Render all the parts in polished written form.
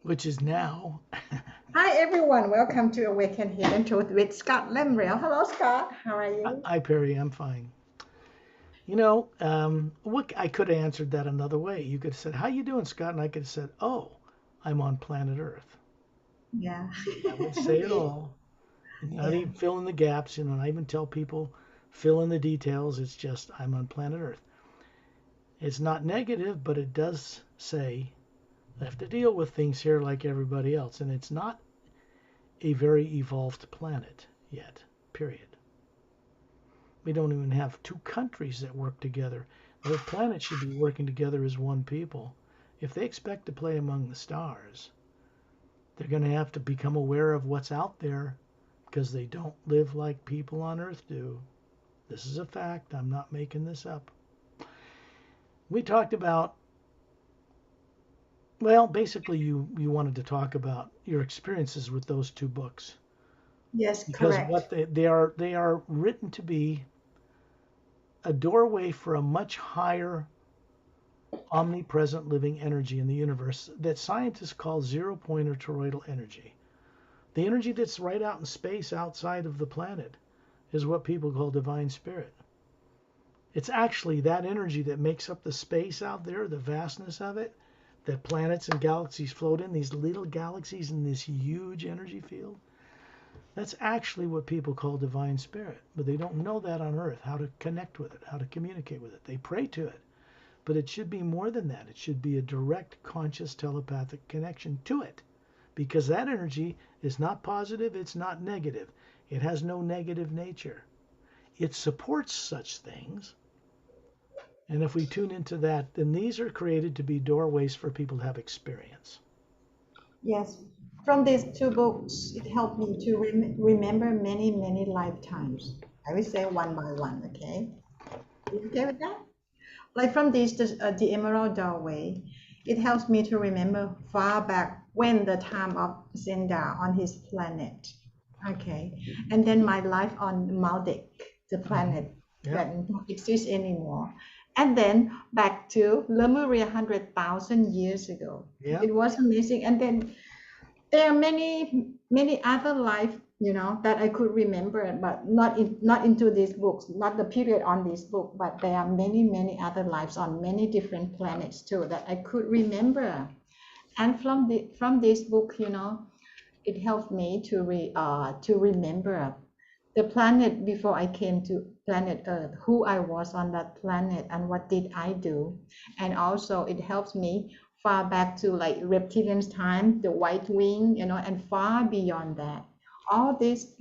which is now. Hi everyone, welcome to Awaken Hidden Truth with Scott Lemriel. Hello Scott, how are you? Hi, Perry. I'm fine. What I could have answered that another way. You could have said, "How you doing, Scott?" And I could have said, "Oh, I'm on planet Earth." Yeah. That would say it all. And not Yeah. even fill in the gaps. Not even tell people fill in the details. It's just I'm on planet Earth. It's not negative, but it does say I have to deal with things here like everybody else, and it's not a very evolved planet yet. Period. We don't even have two countries that work together. The planet should be working together as one people. If they expect to play among the stars, they're going to have to become aware of what's out there because they don't live like people on Earth do. This is a fact. I'm not making this up. We talked about, well, basically, you wanted to talk about your experiences with those two books Yes, because correct. what they are written to be a doorway for a much higher omnipresent living energy in the universe that scientists call zero point or toroidal energy. The energy that's right out in space outside of the planet is what people call divine spirit. It's actually that energy that makes up the space out there, the vastness of it, that planets and galaxies float in, these little galaxies in this huge energy field. That's actually what people call divine spirit. But they don't know that on Earth, how to connect with it, how to communicate with it. They pray to it. But it should be more than that. It should be a direct, conscious, telepathic connection to it. Because that energy is not positive, it's not negative. It has no negative nature. It supports such things. And if we tune into that, then these are created to be doorways for people to have experience. Yes. From these two books, it helped me to remember many, many lifetimes. I will say one by one, okay? You okay with that? Like from this, the Emerald Doorway, it helps me to remember far back when the time of Zenda on his planet. Okay. And then my life on Maldic, the Hmm. planet Yeah, that don't exist anymore. And then back to Lemuria 100,000 years ago. yeah. It was amazing. And then there are many many other life that I could remember, but not into these books, not the period on this book, but there are many many other lives on many different planets too that I could remember. And from this book, it helped me to remember the planet before I came to planet Earth, who I was on that planet and what did I do. And also it helps me far back to like reptilians time, the white wing, and far beyond that. All these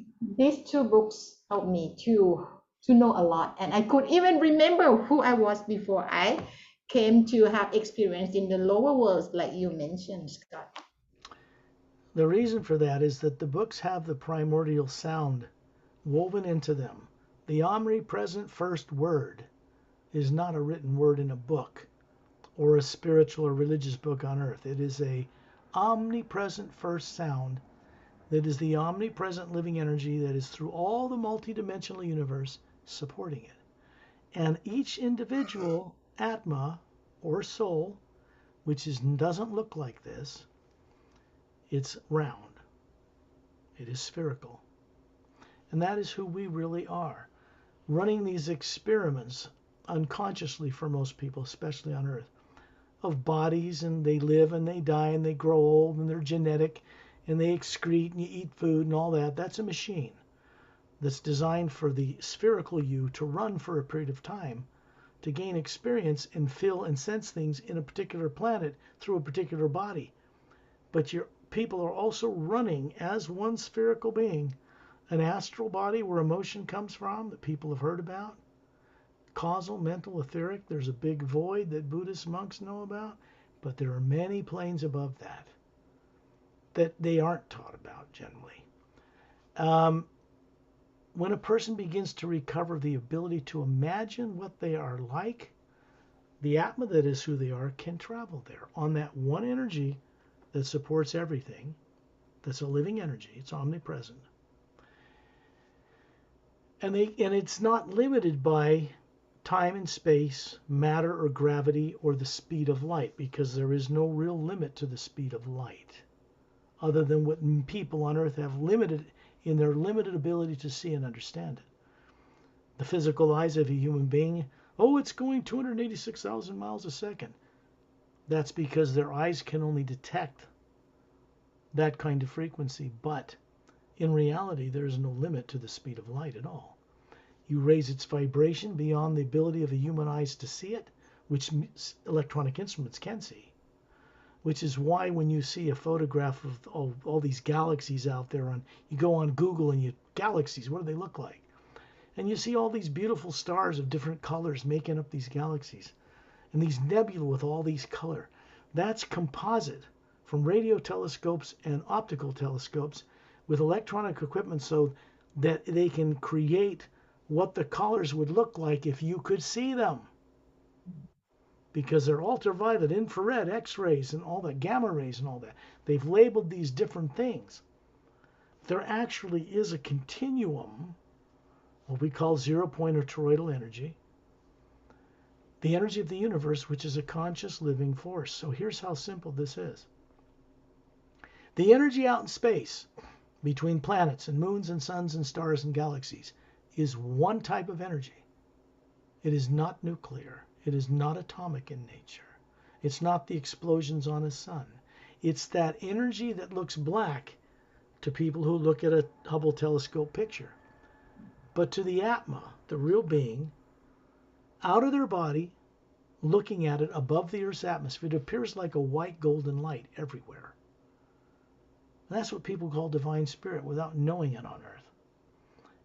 two books helped me to know a lot. And I could even remember who I was before I came to have experience in the lower worlds, like you mentioned, Scott. The reason for that is that the books have the primordial sound woven into them. The omnipresent first word is not a written word in a book or a spiritual or religious book on earth. It is a omnipresent first sound that is the omnipresent living energy that is through all the multidimensional universe supporting it. And each individual Atma or soul, which doesn't look like this, it's round, it is spherical. And that is who we really are. Running these experiments unconsciously for most people, especially on Earth, of bodies, and they live and they die and they grow old and they're genetic and they excrete and you eat food and all that. That's a machine that's designed for the spherical you to run for a period of time to gain experience and feel and sense things in a particular planet through a particular body. But your people are also running as one spherical being, an astral body where emotion comes from that people have heard about, causal, mental, etheric. There's a big void that Buddhist monks know about, but there are many planes above that that they aren't taught about generally. Um, when a person begins to recover the ability to imagine what they are like, the Atma that is who they are can travel there on that one energy that supports everything. That's a living energy. It's omnipresent, and it's not limited by time and space, matter or gravity, or the speed of light, because there is no real limit to the speed of light. other than what people on earth have limited in their limited ability to see and understand it. The physical eyes of a human being, oh, it's going 286,000 miles a second. That's because their eyes can only detect that kind of frequency, but in reality, there is no limit to the speed of light at all. You raise its vibration beyond the ability of a human eyes to see it, which electronic instruments can see, which is why when you see a photograph of all these galaxies out there, you go on Google and galaxies, what do they look like? And you see all these beautiful stars of different colors making up these galaxies, and these nebulae with all these color. That's composite from radio telescopes and optical telescopes with electronic equipment so that they can create what the colors would look like if you could see them. Because they're ultraviolet, infrared, X-rays, and all that, gamma rays and all that. They've labeled these different things. There actually is a continuum, what we call zero-point or toroidal energy, the energy of the universe, which is a conscious living force. So here's how simple this is. The energy out in space, between planets and moons and suns and stars and galaxies, is one type of energy. It is not nuclear. It is not atomic in nature. It's not the explosions on a sun. It's that energy that looks black to people who look at a Hubble telescope picture. But to the Atma, the real being, out of their body, looking at it above the Earth's atmosphere, it appears like a white golden light everywhere. And that's what people call divine spirit without knowing it on Earth.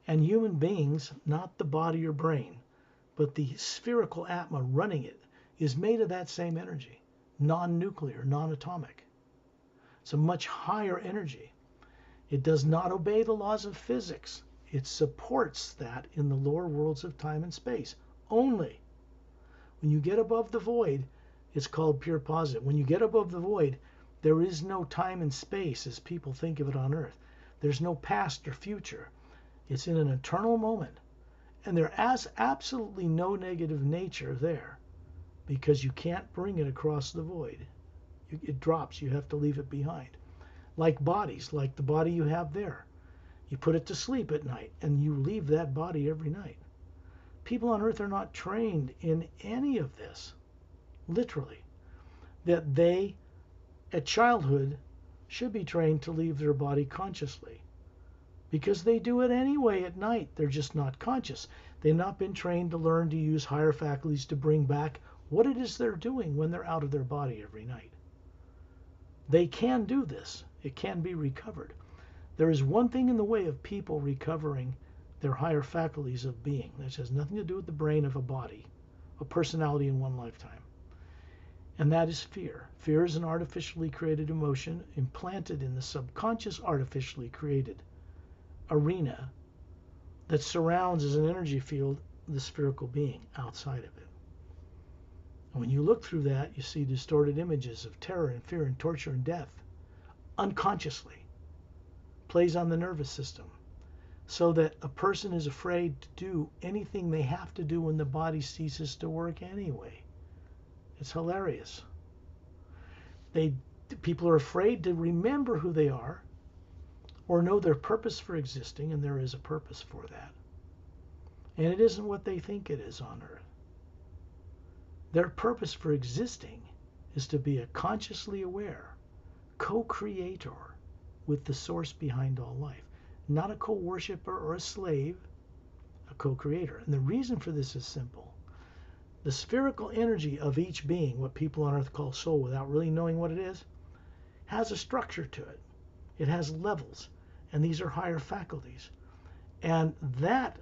And human beings, not the body or brain, but the spherical Atma running it, is made of that same energy, non-nuclear, non-atomic. It's a much higher energy. It does not obey the laws of physics. It supports that in the lower worlds of time and space only. When you get above the void, it's called pure positive. When you get above the void, there is no time and space as people think of it on Earth. There's no past or future. It's in an eternal moment. And there is absolutely no negative nature there because you can't bring it across the void. It drops. You have to leave it behind. Like bodies, like the body you have there. You put it to sleep at night and you leave that body every night. People on Earth are not trained in any of this, literally. That they, at childhood, should be trained to leave their body consciously. Because they do it anyway at night. They're just not conscious. They've not been trained to learn to use higher faculties to bring back what it is they're doing when they're out of their body every night. They can do this. It can be recovered. There is one thing in the way of people recovering their higher faculties of being. This has nothing to do with the brain of a body, a personality in one lifetime. And that is fear. Fear is an artificially created emotion implanted in the subconscious artificially created arena that surrounds as an energy field the spherical being outside of it. And when you look through that, you see distorted images of terror and fear and torture and death unconsciously. Plays on the nervous system so that a person is afraid to do anything they have to do when the body ceases to work anyway. It's hilarious. People are afraid to remember who they are or know their purpose for existing, and there is a purpose for that. And it isn't what they think it is on Earth. Their purpose for existing is to be a consciously aware co-creator with the source behind all life. Not a co-worshipper or a slave, a co-creator. And the reason for this is simple. The spherical energy of each being, what people on Earth call soul without really knowing what it is, has a structure to it. It has levels, and these are higher faculties. And that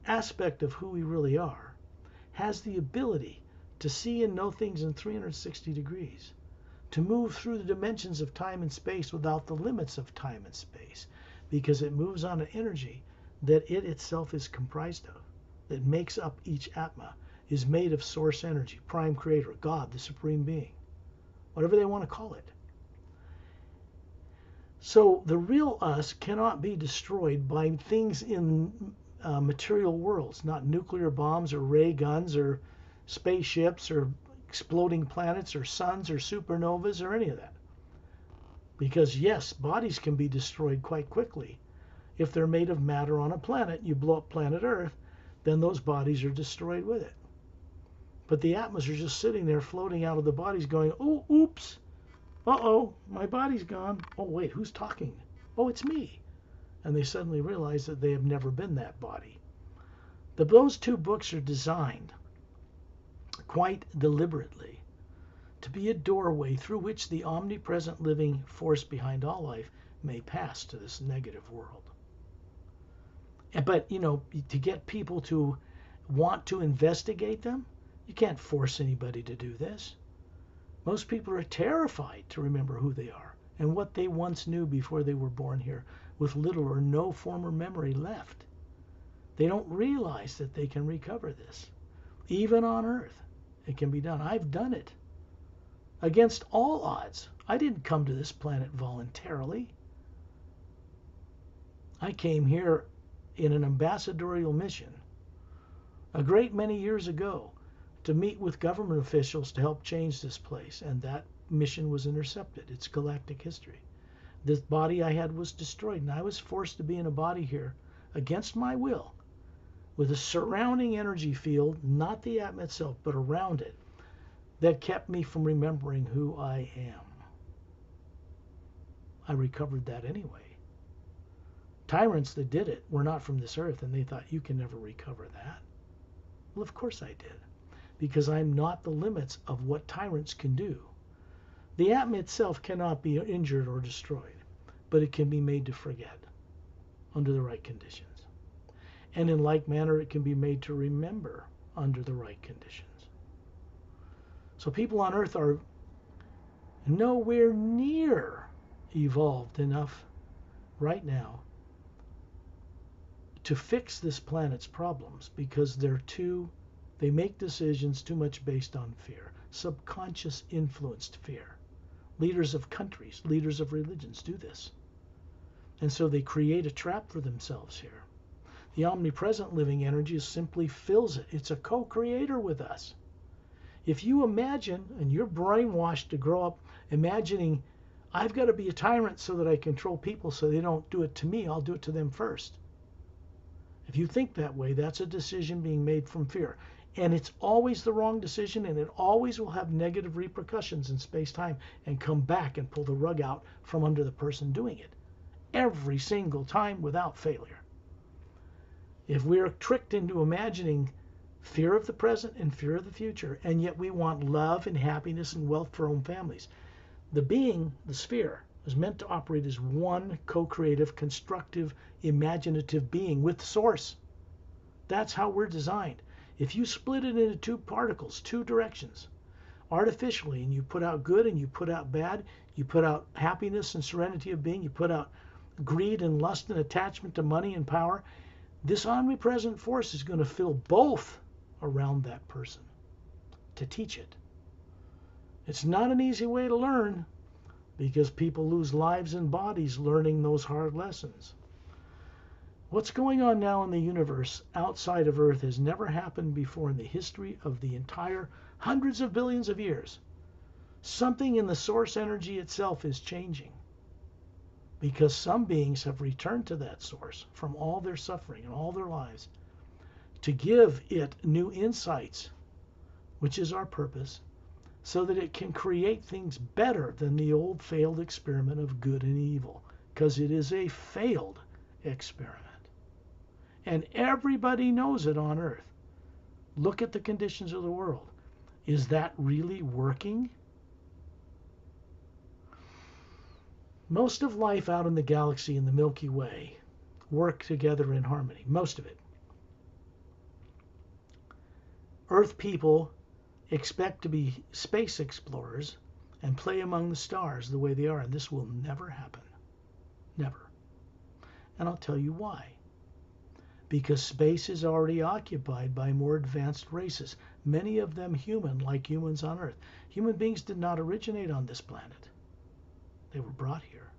aspect of who we really are has the ability to see and know things in 360 degrees, to move through the dimensions of time and space without the limits of time and space, because it moves on an energy that it itself is comprised of, that makes up each Atma, is made of source energy, prime creator, God, the supreme being, whatever they want to call it. So the real us cannot be destroyed by things in material worlds, not nuclear bombs or ray guns or spaceships or exploding planets or suns or supernovas or any of that. Because yes, bodies can be destroyed quite quickly. If they're made of matter on a planet, you blow up planet Earth, then those bodies are destroyed with it. But the Atmas are just sitting there floating out of the bodies going, oh, oops, uh-oh, my body's gone. Oh, wait, who's talking? Oh, it's me. And they suddenly realize that they have never been that body. Those two books are designed quite deliberately to be a doorway through which the omnipresent living force behind all life may pass to this negative world. But, to get people to want to investigate them, you can't force anybody to do this. Most people are terrified to remember who they are and what they once knew before they were born here, with little or no former memory left. They don't realize that they can recover this. Even on Earth, it can be done. I've done it. Against all odds. I didn't come to this planet voluntarily. I came here in an ambassadorial mission a great many years ago to meet with government officials to help change this place, and that mission was intercepted. It's galactic history. This body I had was destroyed, and I was forced to be in a body here against my will, with a surrounding energy field, not the Atma itself, but around it, that kept me from remembering who I am. I recovered that anyway. Tyrants that did it were not from this earth, and they thought, you can never recover that. Well, of course I did, because I'm not the limits of what tyrants can do. The Atma itself cannot be injured or destroyed, but it can be made to forget under the right conditions. And in like manner, it can be made to remember under the right conditions. So people on Earth are nowhere near evolved enough right now to fix this planet's problems, because they make decisions too much based on fear, subconscious influenced fear. Leaders of countries, leaders of religions do this. And so they create a trap for themselves here. The omnipresent living energy simply fills it. It's a co-creator with us. If you imagine, and you're brainwashed to grow up imagining, I've got to be a tyrant so that I control people so they don't do it to me, I'll do it to them first. If you think that way, that's a decision being made from fear. And it's always the wrong decision, and it always will have negative repercussions in space-time and come back and pull the rug out from under the person doing it. Every single time without failure. If we're tricked into imagining fear of the present and fear of the future, and yet we want love and happiness and wealth for our own families, the being, the sphere, is meant to operate as one co-creative, constructive, imaginative being with source. That's how we're designed. If you split it into two particles, two directions, artificially, and you put out good and you put out bad, you put out happiness and serenity of being, you put out greed and lust and attachment to money and power, this omnipresent force is going to fill both around that person to teach it. It's not an easy way to learn, because people lose lives and bodies learning those hard lessons. What's going on now in the universe outside of Earth has never happened before in the history of the entire hundreds of billions of years. Something in the source energy itself is changing, because some beings have returned to that source from all their suffering and all their lives to give it new insights, which is our purpose, so that it can create things better than the old failed experiment of good and evil, because it is a failed experiment. And everybody knows it on Earth. Look at the conditions of the world. Is that really working? Most of life out in the galaxy in the Milky Way work together in harmony, most of it. Earth people expect to be space explorers and play among the stars the way they are, and this will never happen. Never. And I'll tell you why. Because space is already occupied by more advanced races, many of them human, like humans on Earth. Human beings did not originate on this planet. They were brought here.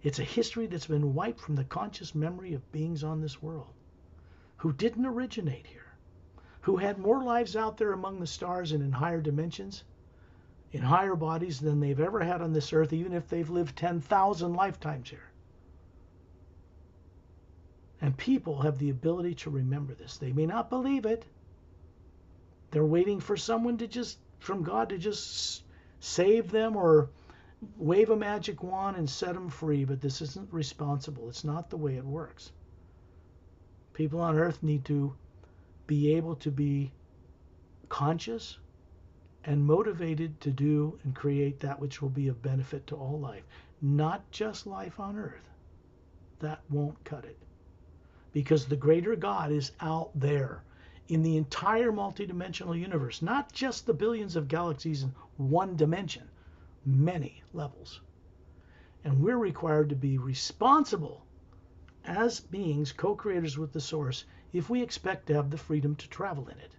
It's a history that's been wiped from the conscious memory of beings on this world who didn't originate here, who had more lives out there among the stars and in higher dimensions, in higher bodies than they've ever had on this earth, even if they've lived 10,000 lifetimes here. And people have the ability to remember this. They may not believe it. They're waiting for someone from God to just save them or wave a magic wand and set them free, but this isn't responsible. It's not the way it works. People on earth need to be able to be conscious and motivated to do and create that which will be of benefit to all life, not just life on earth. That won't cut it. Because the greater God is out there in the entire multidimensional universe, not just the billions of galaxies in one dimension, many levels. And we're required to be responsible as beings, co-creators with the source, if we expect to have the freedom to travel in it.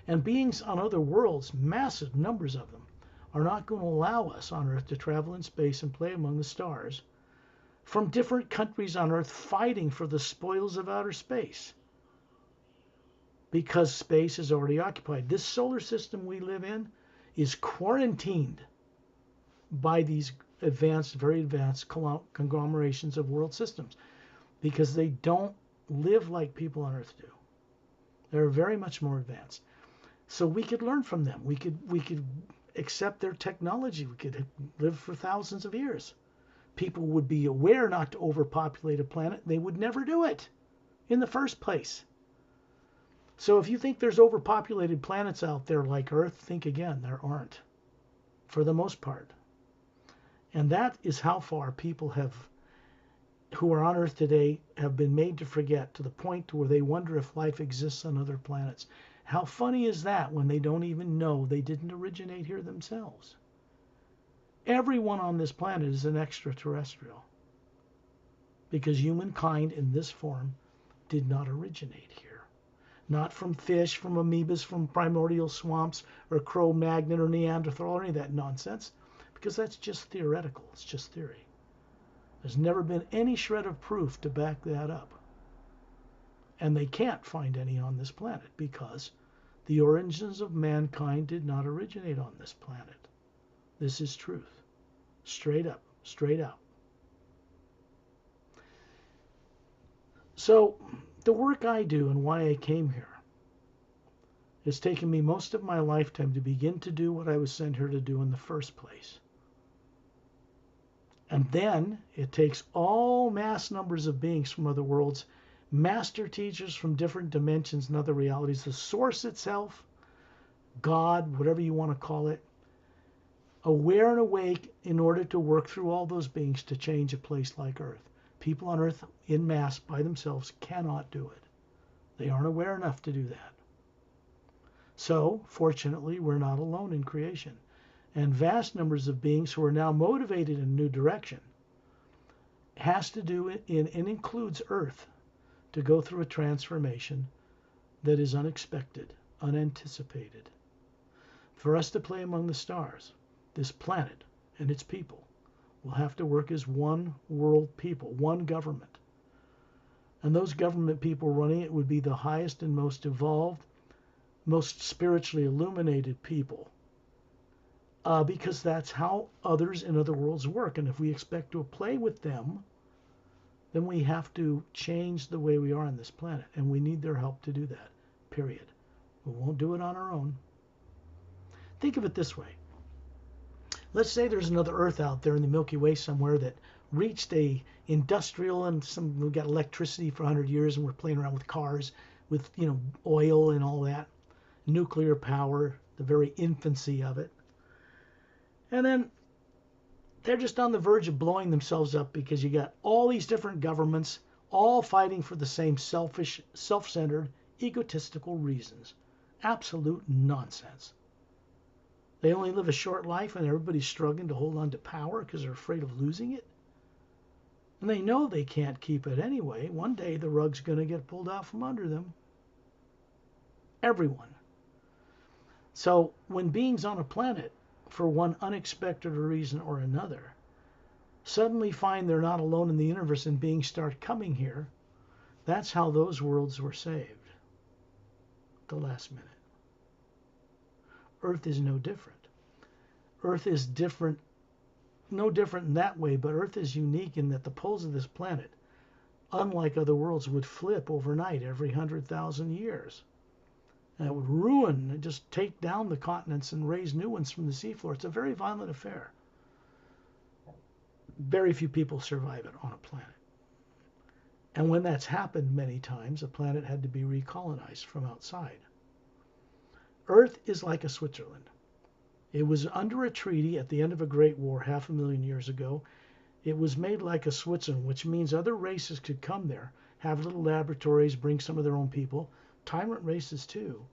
And beings on other worlds, massive numbers of them, are not going to allow us on Earth to travel in space and play among the stars from different countries on Earth fighting for the spoils of outer space, because space is already occupied. This solar system we live in is quarantined by these advanced, very advanced conglomerations of world systems, because they don't live like people on Earth do. They're very much more advanced. So we could learn from them. We could accept their technology. We could live for thousands of years. People would be aware not to overpopulate a planet. They would never do it in the first place. So if you think there's overpopulated planets out there like Earth, think again. There aren't, for the most part. And that is how far people who are on Earth today have been made to forget, to the point where they wonder if life exists on other planets. How funny is that when they don't even know they didn't originate here themselves? Everyone on this planet is an extraterrestrial, because humankind in this form did not originate here. Not from fish, from amoebas, from primordial swamps, or Cro-Magnon, or Neanderthal, or any of that nonsense, because that's just theoretical. It's just theory. There's never been any shred of proof to back that up. And they can't find any on this planet, because the origins of mankind did not originate on this planet. This is truth. Straight up, straight out. So the work I do and why I came here, it's taken me most of my lifetime to begin to do what I was sent here to do in the first place. And then it takes all mass numbers of beings from other worlds, master teachers from different dimensions and other realities, the source itself, God, whatever you want to call it, aware and awake in order to work through all those beings to change a place like Earth. People on Earth in mass by themselves cannot do it. They aren't aware enough to do that. So, fortunately, we're not alone in creation. And vast numbers of beings who are now motivated in a new direction has to do it and includes Earth to go through a transformation that is unexpected, unanticipated. For us to play among the stars, this planet and its people will have to work as one world people, one government. And those government people running it would be the highest and most evolved, most spiritually illuminated people. Because that's how others in other worlds work. And if we expect to play with them, then we have to change the way we are on this planet. And we need their help to do that, period. We won't do it on our own. Think of it this way. Let's say there's another Earth out there in the Milky Way somewhere that reached a industrial, and we got electricity for 100 years, and we're playing around with cars, with oil and all that, nuclear power, the very infancy of it. And then they're just on the verge of blowing themselves up because you got all these different governments all fighting for the same selfish, self-centered, egotistical reasons. Absolute nonsense. They only live a short life and everybody's struggling to hold on to power because they're afraid of losing it. And they know they can't keep it anyway. One day the rug's going to get pulled out from under them. Everyone. So when beings on a planet, for one unexpected reason or another, suddenly find they're not alone in the universe and beings start coming here, that's how those worlds were saved at the last minute. Earth is no different. Earth is different, no different in that way, but Earth is unique in that the poles of this planet, unlike other worlds, would flip overnight every 100,000 years. And it would ruin and just take down the continents and raise new ones from the seafloor. It's a very violent affair. Very few people survive it on a planet. And when that's happened many times, a planet had to be recolonized from outside. Earth is like a Switzerland. It was under a treaty at the end of a great war 500,000 years ago. It was made like a Switzerland, which means other races could come there, have little laboratories, bring some of their own people, tyrant races too.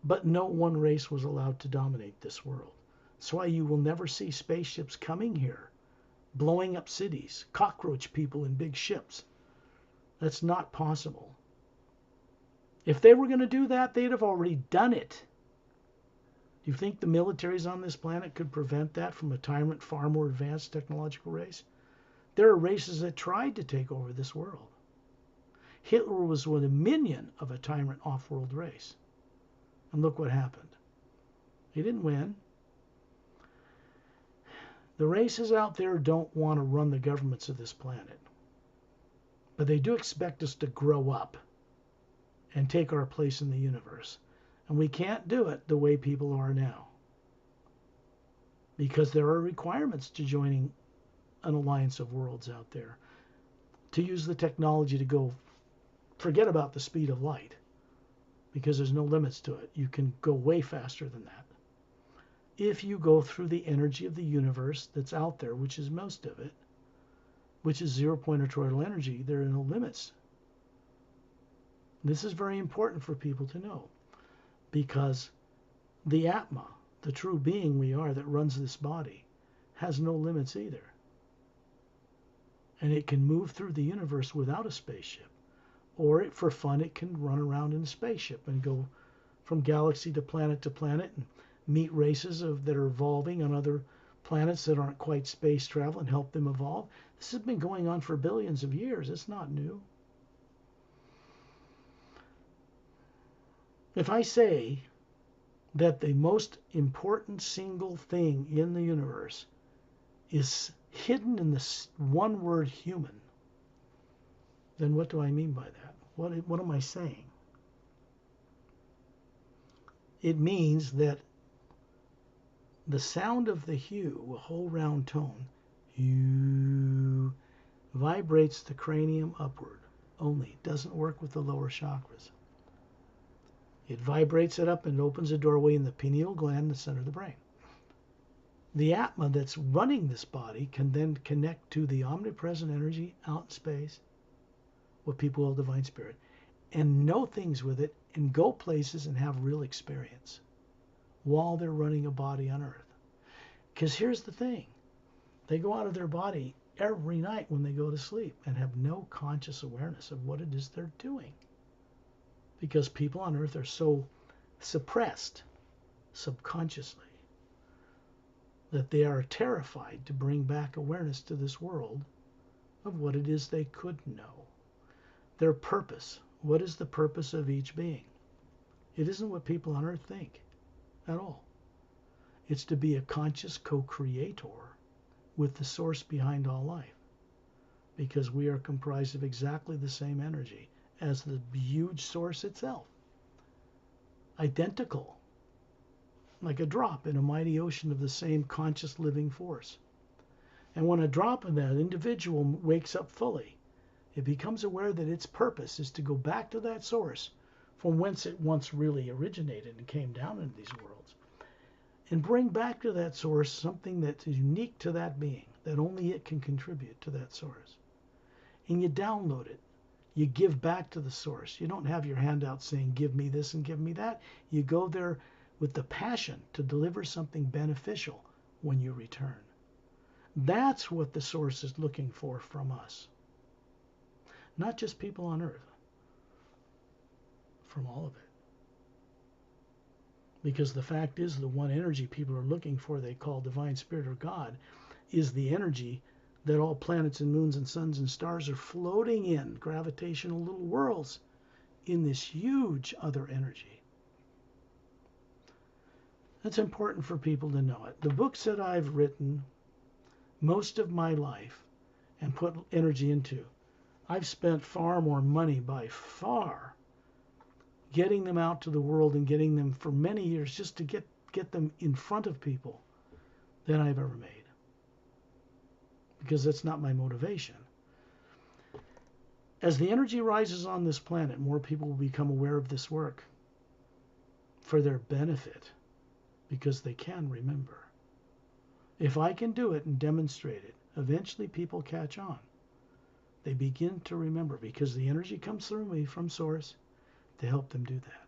But no one race was allowed to dominate this world. That's why you will never see spaceships coming here, blowing up cities, cockroach people in big ships. That's not possible. If they were going to do that, they'd have already done it. Do you think the militaries on this planet could prevent that from a tyrant, far more advanced technological race? There are races that tried to take over this world. Hitler was a minion of a tyrant off-world race. And look what happened. He didn't win. The races out there don't want to run the governments of this planet. But they do expect us to grow up and take our place in the universe. And we can't do it the way people are now. Because there are requirements to joining an alliance of worlds out there. To use the technology to go, forget about the speed of light. Because there's no limits to it. You can go way faster than that. If you go through the energy of the universe that's out there, which is most of it, which is zero-point or toroidal energy, there are no limits. This is very important for people to know. Because the Atma, the true being we are that runs this body, has no limits either. And it can move through the universe without a spaceship. Or for fun, it can run around in a spaceship and go from galaxy to planet and meet races that are evolving on other planets that aren't quite space travel and help them evolve. This has been going on for billions of years. It's not new. If I say that the most important single thing in the universe is hidden in this one word human, then what do I mean by that? What am I saying? It means that the sound of the hue, a whole round tone, hue, vibrates the cranium upward only. It doesn't work with the lower chakras. It vibrates it up and opens a doorway in the pineal gland in the center of the brain. The Atma that's running this body can then connect to the omnipresent energy out in space, what people call divine spirit, and know things with it and go places and have real experience while they're running a body on Earth. Because here's the thing. They go out of their body every night when they go to sleep and have no conscious awareness of what it is they're doing. Because people on Earth are so suppressed subconsciously that they are terrified to bring back awareness to this world of what it is they could know. Their purpose. What is the purpose of each being? It isn't what people on Earth think at all. It's to be a conscious co-creator with the source behind all life. Because we are comprised of exactly the same energy as the huge source itself. Identical. Like a drop in a mighty ocean of the same conscious living force. And when a drop of that individual wakes up fully, it becomes aware that its purpose is to go back to that source from whence it once really originated and came down into these worlds, and bring back to that source something that's unique to that being, that only it can contribute to that source. And you download it. You give back to the source. You don't have your hand out saying, give me this and give me that. You go there with the passion to deliver something beneficial when you return. That's what the source is looking for from us. Not just people on Earth. From all of it. Because the fact is, the one energy people are looking for, they call divine spirit or God, is the energy that all planets and moons and suns and stars are floating in, gravitational little worlds, in this huge other energy. It's important for people to know it. The books that I've written most of my life and put energy into, I've spent far more money by far getting them out to the world and getting them for many years just to get them in front of people than I've ever made. Because that's not my motivation. As the energy rises on this planet, more people will become aware of this work for their benefit because they can remember. If I can do it and demonstrate it, eventually people catch on. They begin to remember because the energy comes through me from source to help them do that.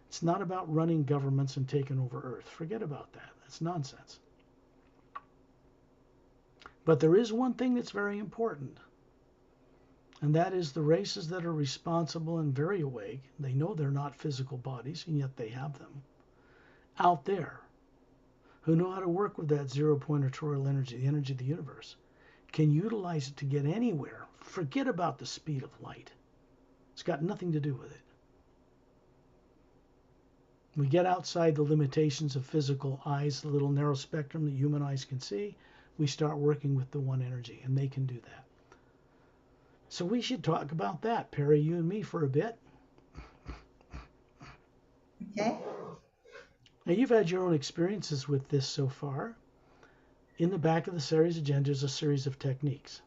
It's not about running governments and taking over Earth. Forget about that. That's nonsense. But there is one thing that's very important, and that is the races that are responsible and very awake. They know they're not physical bodies, and yet they have them out there, who know how to work with that zero-point energy, the energy of the universe, can utilize it to get anywhere. Forget about the speed of light. It's got nothing to do with it. We get outside the limitations of physical eyes, the little narrow spectrum that human eyes can see. We start working with the one energy, and they can do that. So we should talk about that, Perry, you and me, for a bit. Okay. Now, you've had your own experiences with this so far. In the back of the series agenda is a series of techniques.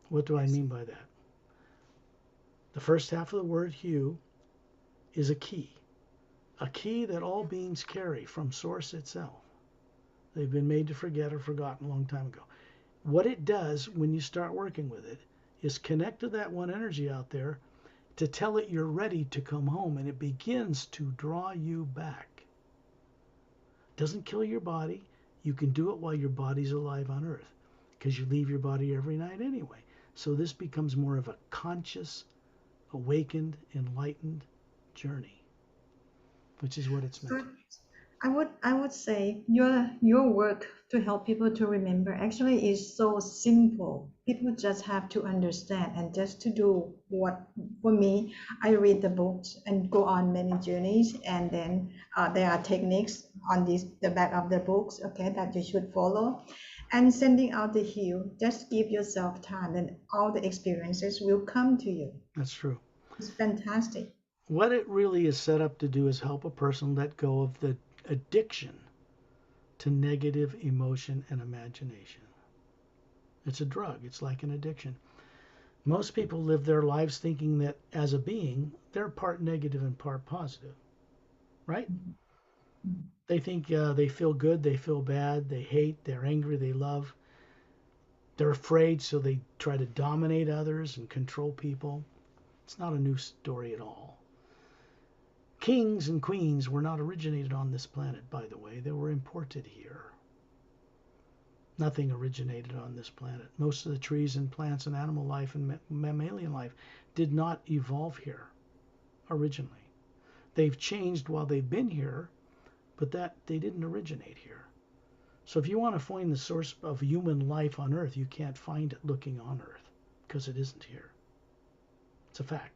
What do I mean by that? The first half of the word hue is a key that all beings carry from source itself. They've been made to forget or forgotten a long time ago. What it does when you start working with it is connect to that one energy out there to tell it you're ready to come home, and it begins to draw you back. It doesn't kill your body. You can do it while your body's alive on Earth because you leave your body every night anyway. So this becomes more of a conscious, awakened, enlightened journey, which is what it's meant to be. I would say your work to help people to remember actually is so simple. People just have to understand and just to do what. For me, I read the books and go on many journeys, and then there are techniques on the back of the books, okay, that you should follow. And sending out the hue, just give yourself time, and all the experiences will come to you. That's true. It's fantastic. What it really is set up to do is help a person let go of the addiction to negative emotion and imagination. It's a drug. It's like an addiction. Most people live their lives thinking that as a being, they're part negative and part positive, right? They think they feel good, they feel bad, they hate, they're angry, they love. They're afraid, so they try to dominate others and control people. It's not a new story at all. Kings and queens were not originated on this planet, by the way. They were imported here. Nothing originated on this planet. Most of the trees and plants and animal life and mammalian life did not evolve here originally. They've changed while they've been here, but that they didn't originate here. So if you want to find the source of human life on Earth, you can't find it looking on Earth because it isn't here. It's a fact.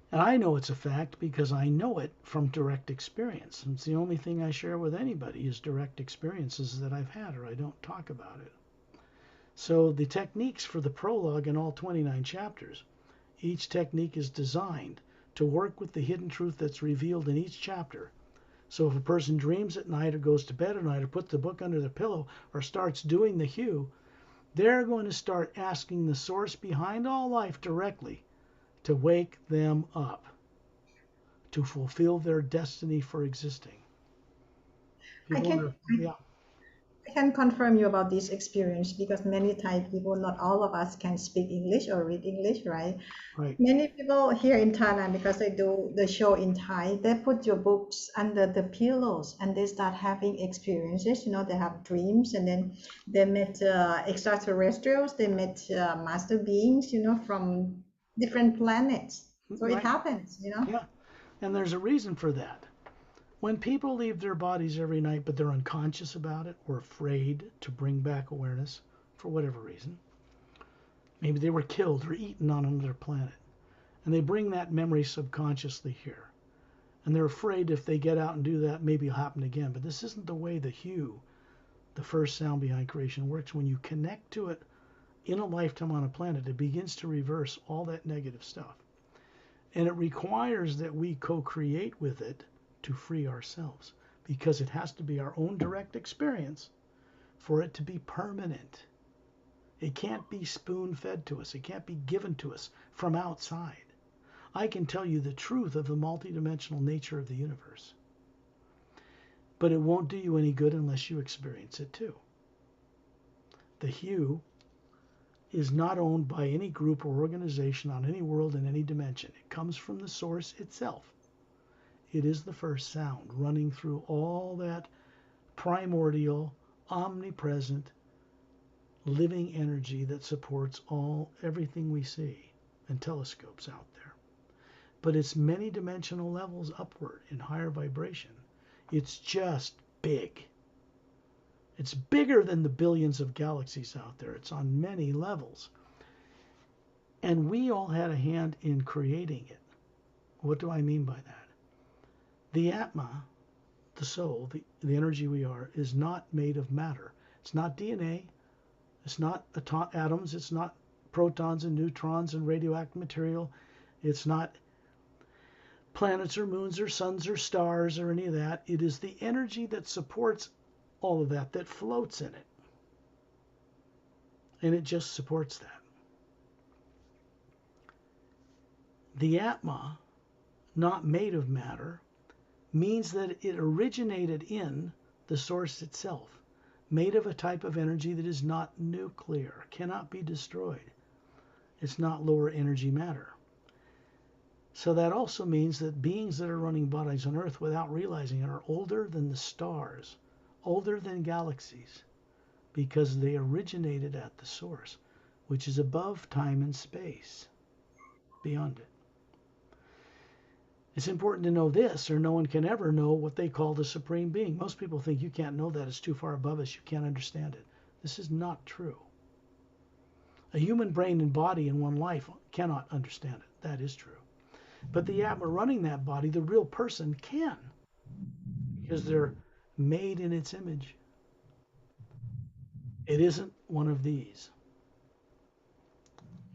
And I know it's a fact because I know it from direct experience. And it's the only thing I share with anybody is direct experiences that I've had, or I don't talk about it. So the techniques for the prologue in all 29 chapters, each technique is designed to work with the hidden truth that's revealed in each chapter. So if a person dreams at night or goes to bed at night or puts the book under their pillow or starts doing the hue, they're going to start asking the source behind all life directly to wake them up, to fulfill their destiny for existing. I People can are, yeah, I can confirm you about this experience because many Thai people, not all of us can speak English or read English, right? right. Many people here in Thailand, because they do the show in Thai, they put your books under the pillows and they start having experiences. They have dreams, and then they met extraterrestrials, they met master beings, from different planets. So it Right. happens. Yeah. And there's a reason for that. When people leave their bodies every night, but they're unconscious about it or afraid to bring back awareness for whatever reason, maybe they were killed or eaten on another planet, and they bring that memory subconsciously here. And they're afraid if they get out and do that, maybe it'll happen again. But this isn't the way the hue, the first sound behind creation, works. When you connect to it in a lifetime on a planet, it begins to reverse all that negative stuff. And it requires that we co-create with it to free ourselves, because it has to be our own direct experience for it to be permanent. It can't be spoon-fed to us. It can't be given to us from outside. I can tell you the truth of the multidimensional nature of the universe, but it won't do you any good unless you experience it too. The hue is not owned by any group or organization on any world in any dimension. It comes from the source itself. It is the first sound running through all that primordial, omnipresent, living energy that supports everything we see and telescopes out there. But it's many dimensional levels upward in higher vibration. It's just big. It's bigger than the billions of galaxies out there. It's on many levels. And we all had a hand in creating it. What do I mean by that? The Atma, the soul, the energy we are, is not made of matter. It's not DNA. It's not atoms. It's not protons and neutrons and radioactive material. It's not planets or moons or suns or stars or any of that. It is the energy that supports all of that, that floats in it. And it just supports that. The Atma, not made of matter, means that it originated in the source itself, made of a type of energy that is not nuclear, cannot be destroyed. It's not lower energy matter. So that also means that beings that are running bodies on Earth without realizing it are older than the stars, older than galaxies, because they originated at the source, which is above time and space, beyond it. It's important to know this, or no one can ever know what they call the Supreme Being. Most people think you can't know that. It's too far above us. You can't understand it. This is not true. A human brain and body in one life cannot understand it. That is true. But the Atma running that body, the real person, can, because they're made in its image. It isn't one of these.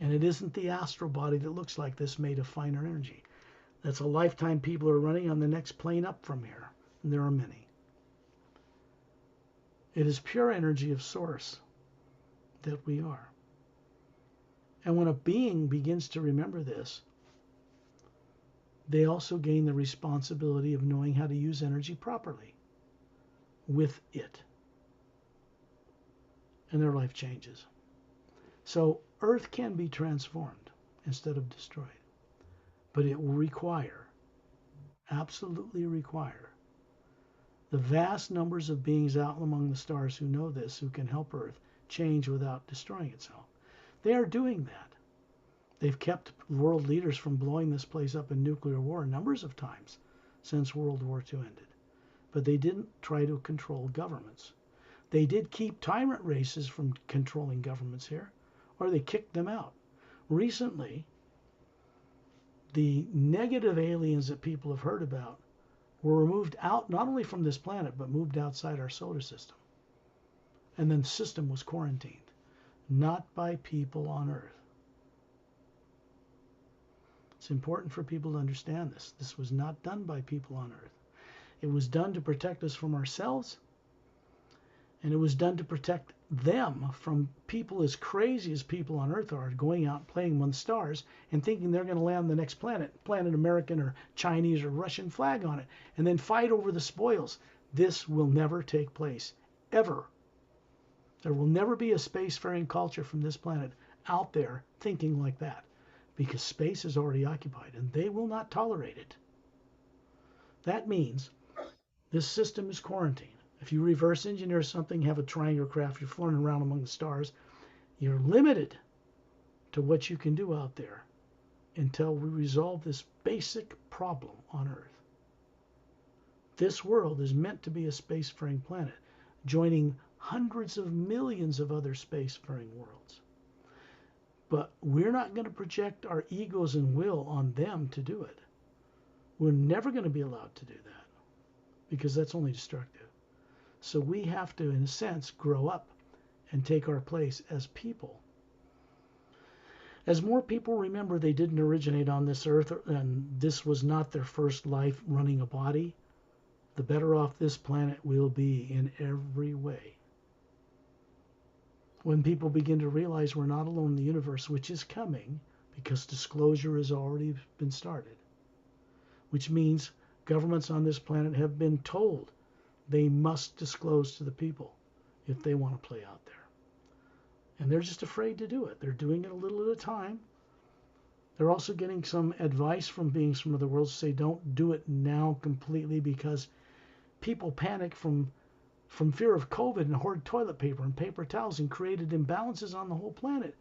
And it isn't the astral body that looks like this, made of finer energy. That's a lifetime people are running on the next plane up from here. And there are many. It is pure energy of source that we are. And when a being begins to remember this, they also gain the responsibility of knowing how to use energy properly with it. And their life changes. So Earth can be transformed instead of destroyed. But it will require, absolutely require, the vast numbers of beings out among the stars who know this, who can help Earth change without destroying itself. They are doing that. They've kept world leaders from blowing this place up in nuclear war numbers of times since World War II ended. But they didn't try to control governments. They did keep tyrant races from controlling governments here, or they kicked them out. Recently, the negative aliens that people have heard about were removed out, not only from this planet, but moved outside our solar system. And then the system was quarantined, not by people on Earth. It's important for people to understand this. This was not done by people on Earth. It was done to protect us from ourselves, and it was done to protect them from people as crazy as people on Earth are, going out playing among the stars and thinking they're going to land on the next planet, plant an American or Chinese or Russian flag on it, and then fight over the spoils. This will never take place, ever. There will never be a spacefaring culture from this planet out there thinking like that, because space is already occupied, and they will not tolerate it. That means this system is quarantined. If you reverse engineer something, have a triangle craft, you're flying around among the stars, you're limited to what you can do out there until we resolve this basic problem on Earth. This world is meant to be a spacefaring planet, joining hundreds of millions of other spacefaring worlds. But we're not going to project our egos and will on them to do it. We're never going to be allowed to do that because that's only destructive. So we have to, in a sense, grow up and take our place as people. As more people remember they didn't originate on this earth and this was not their first life running a body, the better off this planet will be in every way. When people begin to realize we're not alone in the universe, which is coming because disclosure has already been started, which means governments on this planet have been told they must disclose to the people if they want to play out there. And they're just afraid to do it. They're doing it a little at a time. They're also getting some advice from beings from other worlds to say don't do it now completely because people panic from fear of COVID and hoard toilet paper and paper towels and created imbalances on the whole planet.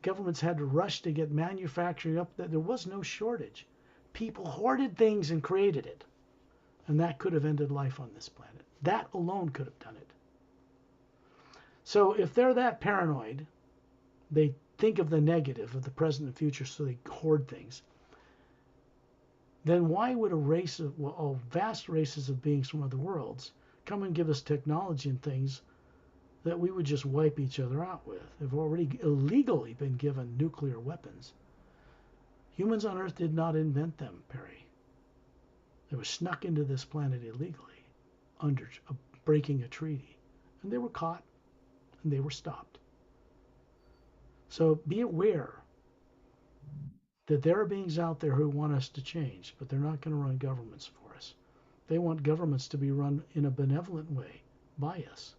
Governments had to rush to get manufacturing up. There was no shortage. People hoarded things and created it. And that could have ended life on this planet. That alone could have done it. So if they're that paranoid, they think of the negative of the present and future, so they hoard things. Then why would vast races of beings from other worlds come and give us technology and things that we would just wipe each other out with? They've already illegally been given nuclear weapons. Humans on Earth did not invent them, Perry. They were snuck into this planet illegally, under breaking a treaty. And they were caught, and they were stopped. So be aware that there are beings out there who want us to change, but they're not going to run governments for us. They want governments to be run in a benevolent way by us.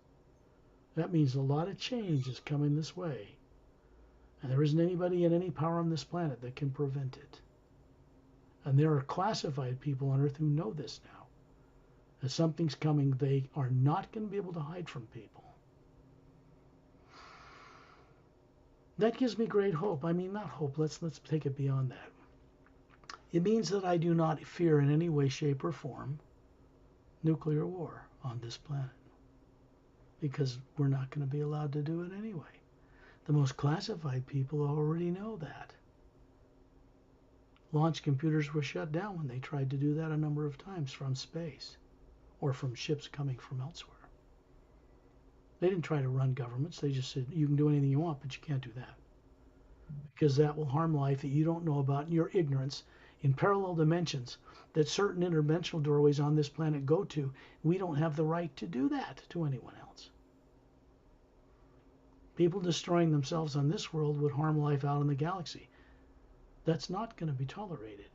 That means a lot of change is coming this way. And there isn't anybody in any power on this planet that can prevent it. And there are classified people on Earth who know this now. That something's coming they are not going to be able to hide from people. That gives me great hope. I mean, not hope. Let's take it beyond that. It means that I do not fear in any way, shape, or form nuclear war on this planet. Because we're not going to be allowed to do it anyway. The most classified people already know that. Launch computers were shut down when they tried to do that a number of times from space or from ships coming from elsewhere. They didn't try to run governments. They just said, you can do anything you want, but you can't do that. Because that will harm life that you don't know about in your ignorance in parallel dimensions that certain interdimensional doorways on this planet go to. We don't have the right to do that to anyone else. People destroying themselves on this world would harm life out in the galaxy. That's not going to be tolerated.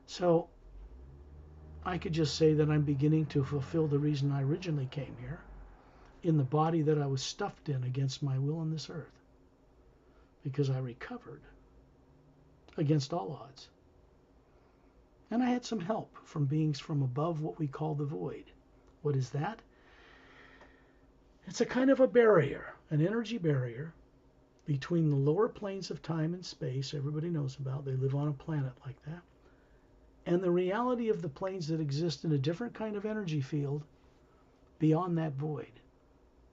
So I could just say that I'm beginning to fulfill the reason I originally came here in the body that I was stuffed in against my will on this earth. Because I recovered against all odds. And I had some help from beings from above what we call the void. What is that? It's a kind of a barrier, an energy barrier between the lower planes of time and space everybody knows about. They live on a planet like that. And the reality of the planes that exist in a different kind of energy field beyond that void.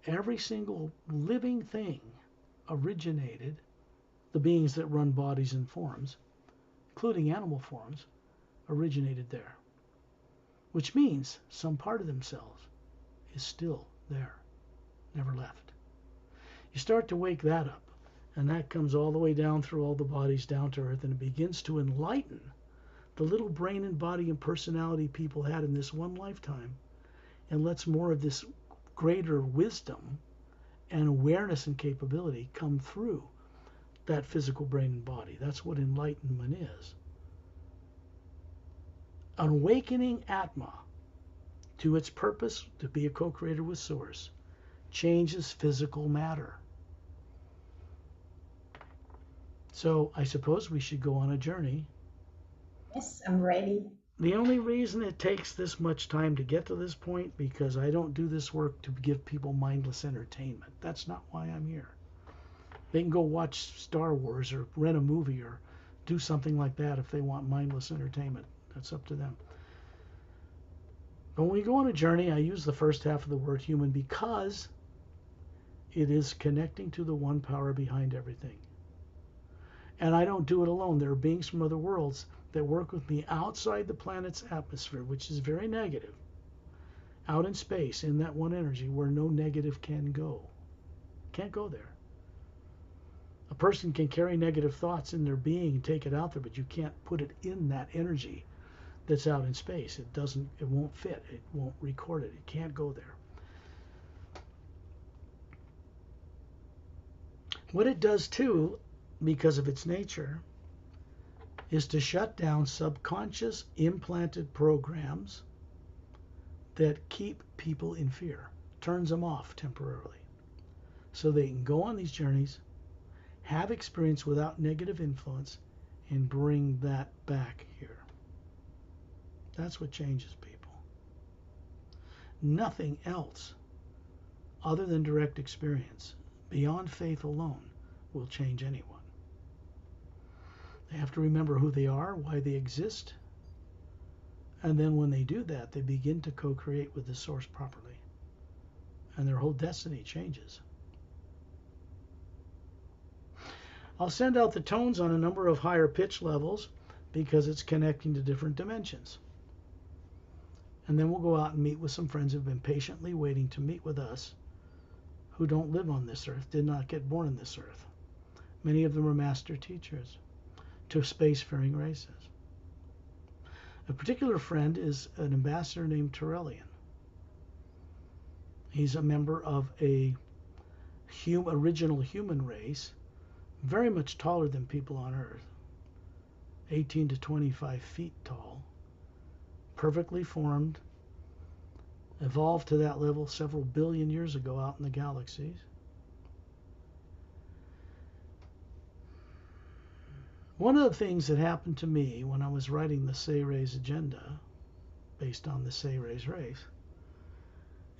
Every single living thing originated, the beings that run bodies and forms, including animal forms, originated there. Which means some part of themselves is still there, never left. You start to wake that up, and that comes all the way down through all the bodies down to earth, and it begins to enlighten the little brain and body and personality people had in this one lifetime, and lets more of this greater wisdom and awareness and capability come through that physical brain and body. That's what enlightenment is. An awakening Atma to its purpose to be a co-creator with Source changes physical matter. So I suppose we should go on a journey. Yes, I'm ready. The only reason it takes this much time to get to this point, because I don't do this work to give people mindless entertainment. That's not why I'm here. They can go watch Star Wars or rent a movie or do something like that if they want mindless entertainment. That's up to them. But when we go on a journey, I use the first half of the word human because it is connecting to the one power behind everything. And I don't do it alone. There are beings from other worlds that work with me outside the planet's atmosphere, which is very negative, out in space, in that one energy where no negative can go. Can't go there. A person can carry negative thoughts in their being and take it out there, but you can't put it in that energy that's out in space. It won't fit. It won't record it. It can't go there. What it does too, because of its nature, is to shut down subconscious implanted programs that keep people in fear, turns them off temporarily, so they can go on these journeys, have experience without negative influence, and bring that back here. That's what changes people. Nothing else other than direct experience, beyond faith alone, will change anyone. They have to remember who they are, why they exist, and then when they do that, they begin to co-create with the source properly, and their whole destiny changes. I'll send out the tones on a number of higher pitch levels because it's connecting to different dimensions. And then we'll go out and meet with some friends who've been patiently waiting to meet with us, who don't live on this earth, did not get born on this earth. Many of them are master teachers to spacefaring races. A particular friend is an ambassador named Turellian. He's a member of a original human race, very much taller than people on Earth, 18 to 25 feet tall, perfectly formed, evolved to that level several billion years ago out in the galaxies. One of the things that happened to me when I was writing the Sayres agenda, based on the Sayres race,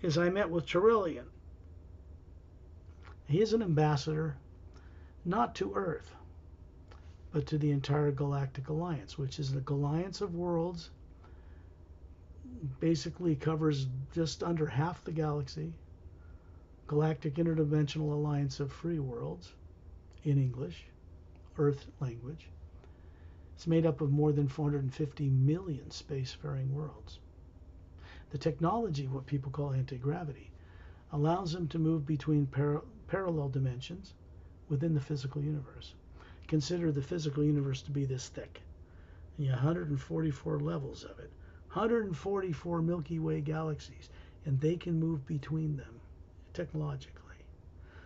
is I met with Turellian. He is an ambassador, not to Earth, but to the entire Galactic Alliance, which is the alliance of worlds, basically covers just under half the galaxy. Galactic Interdimensional Alliance of Free Worlds, in English, Earth language. It's made up of more than 450 million spacefaring worlds. The technology, what people call anti-gravity, allows them to move between parallel dimensions within the physical universe. Consider the physical universe to be this thick. And you have 144 levels of it, 144 Milky Way galaxies, and they can move between them technologically.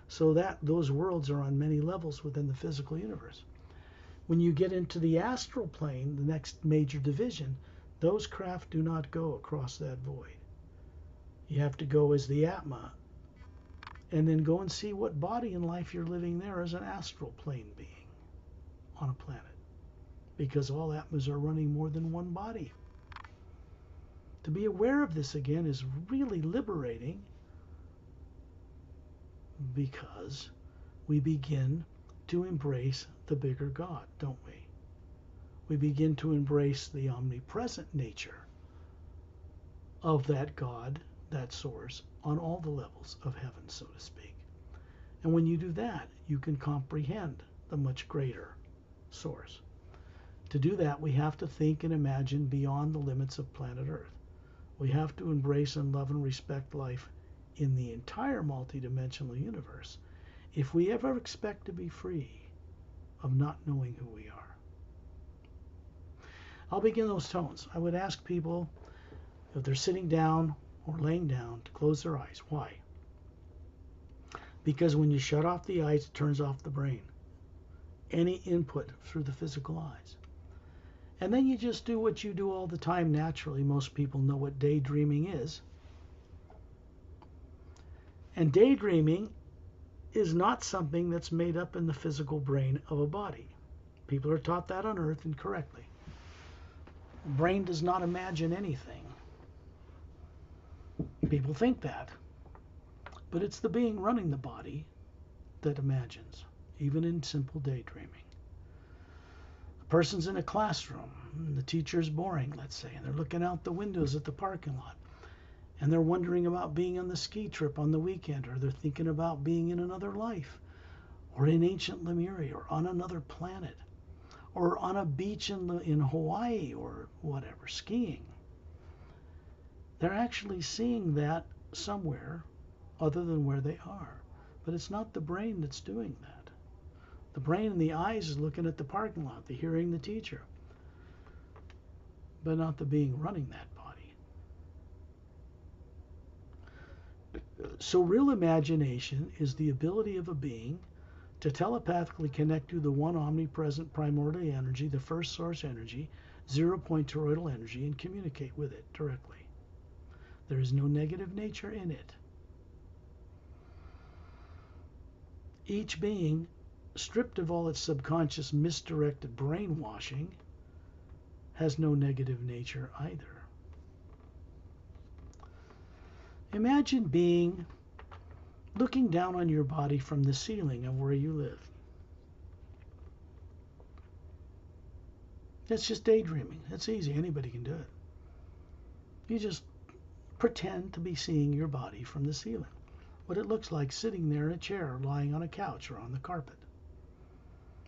So that those worlds are on many levels within the physical universe. When you get into the astral plane, the next major division, those craft do not go across that void. You have to go as the Atma, and then go and see what body and life you're living there as an astral plane being on a planet. Because all Atmas are running more than one body. To be aware of this again is really liberating, because we begin to embrace the bigger God, don't we? We begin to embrace the omnipresent nature of that God, that source, on all the levels of heaven, so to speak. And when you do that, you can comprehend the much greater source. To do that, we have to think and imagine beyond the limits of planet Earth. We have to embrace and love and respect life in the entire multidimensional universe if we ever expect to be free of not knowing who we are. I'll begin those tones. I would ask people, if they're sitting down or laying down, to close their eyes. Why? Because when you shut off the eyes, it turns off the brain. Any input through the physical eyes. And then you just do what you do all the time naturally. Most people know what daydreaming is. And daydreaming is not something that's made up in the physical brain of a body. People are taught that on Earth incorrectly. The brain does not imagine anything. People think that. But it's the being running the body that imagines, even in simple daydreaming. A person's in a classroom, and the teacher's boring, let's say, and they're looking out the windows at the parking lot, and they're wondering about being on the ski trip on the weekend, or they're thinking about being in another life, or in ancient Lemuria, or on another planet, or on a beach in Hawaii or whatever, skiing. They're actually seeing that somewhere other than where they are. But it's not the brain that's doing that. The brain in the eyes is looking at the parking lot, the hearing the teacher, but not the being running that body. So real imagination is the ability of a being to telepathically connect to the one omnipresent primordial energy, the first source energy, 0-point toroidal energy, and communicate with it directly. There is no negative nature in it. Each being, stripped of all its subconscious misdirected brainwashing, has no negative nature either. Imagine being looking down on your body from the ceiling of where you live. That's just daydreaming. That's easy. Anybody can do it. You just pretend to be seeing your body from the ceiling. What it looks like sitting there in a chair, lying on a couch or on the carpet,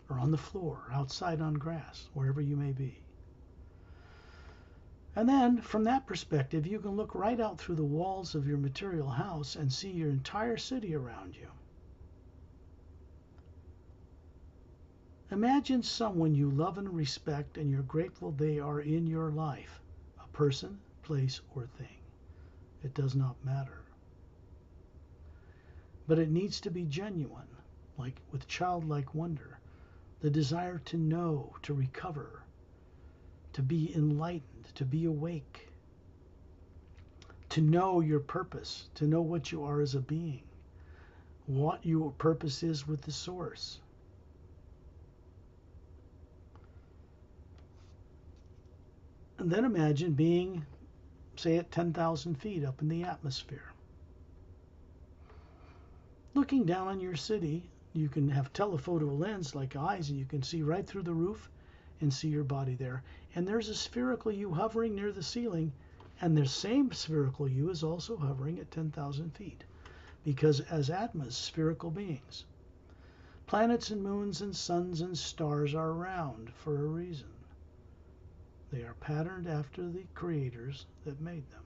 or on the floor, outside on grass, wherever you may be. And then, from that perspective, you can look right out through the walls of your material house and see your entire city around you. Imagine someone you love and respect and you're grateful they are in your life, a person, place, or thing. It does not matter. But it needs to be genuine, like with childlike wonder, the desire to know, to recover, to be enlightened, to be awake, to know your purpose, to know what you are as a being, what your purpose is with the source. And then imagine being, say, at 10,000 feet up in the atmosphere. Looking down on your city, you can have telephoto lens like eyes, and you can see right through the roof and see your body there. And there's a spherical you hovering near the ceiling, and the same spherical you is also hovering at 10,000 feet. Because as Atmas, spherical beings, planets and moons and suns and stars are round for a reason. They are patterned after the creators that made them,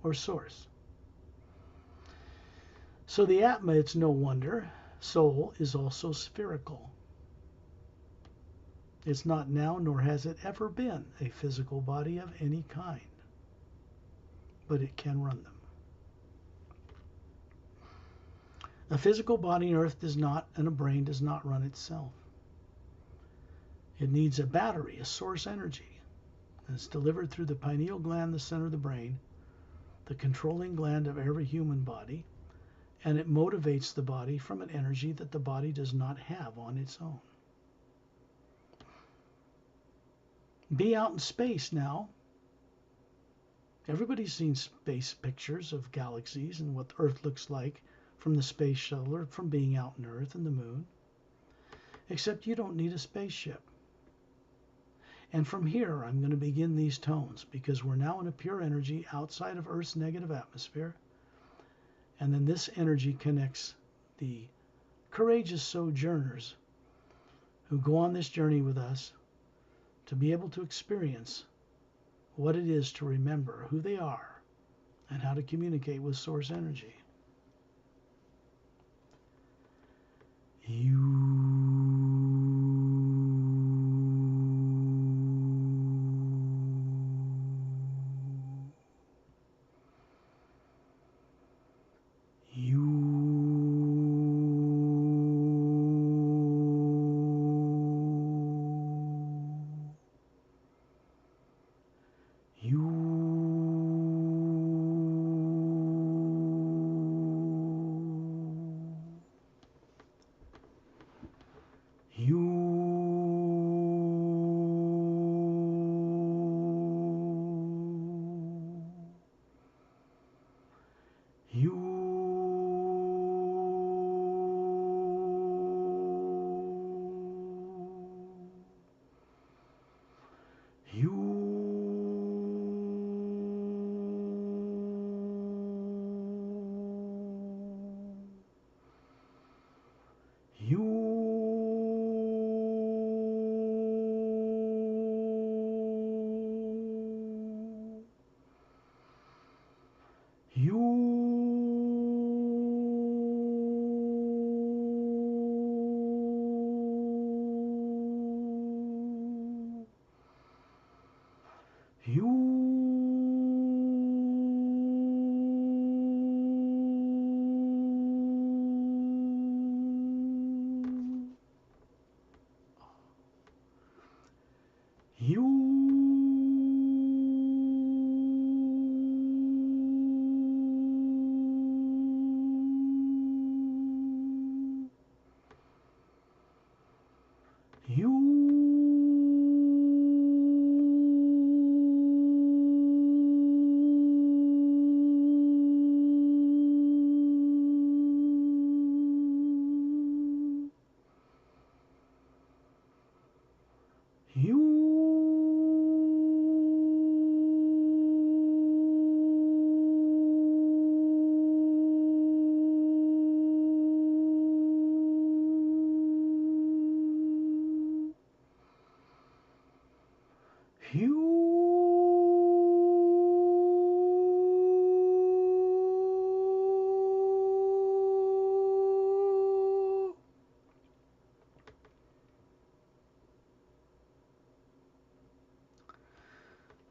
or source. So the Atma, it's no wonder, soul is also spherical. It's not now, nor has it ever been, a physical body of any kind, but it can run them. A physical body on Earth does not, and a brain does not run itself. It needs a battery, a source energy, and it's delivered through the pineal gland, the center of the brain, the controlling gland of every human body, and it motivates the body from an energy that the body does not have on its own. Be out in space now. Everybody's seen space pictures of galaxies and what Earth looks like from the space shuttle or from being out in Earth and the moon. Except you don't need a spaceship. And from here, I'm going to begin these tones because we're now in a pure energy outside of Earth's negative atmosphere. And then this energy connects the courageous sojourners who go on this journey with us to be able to experience what it is to remember who they are and how to communicate with source energy.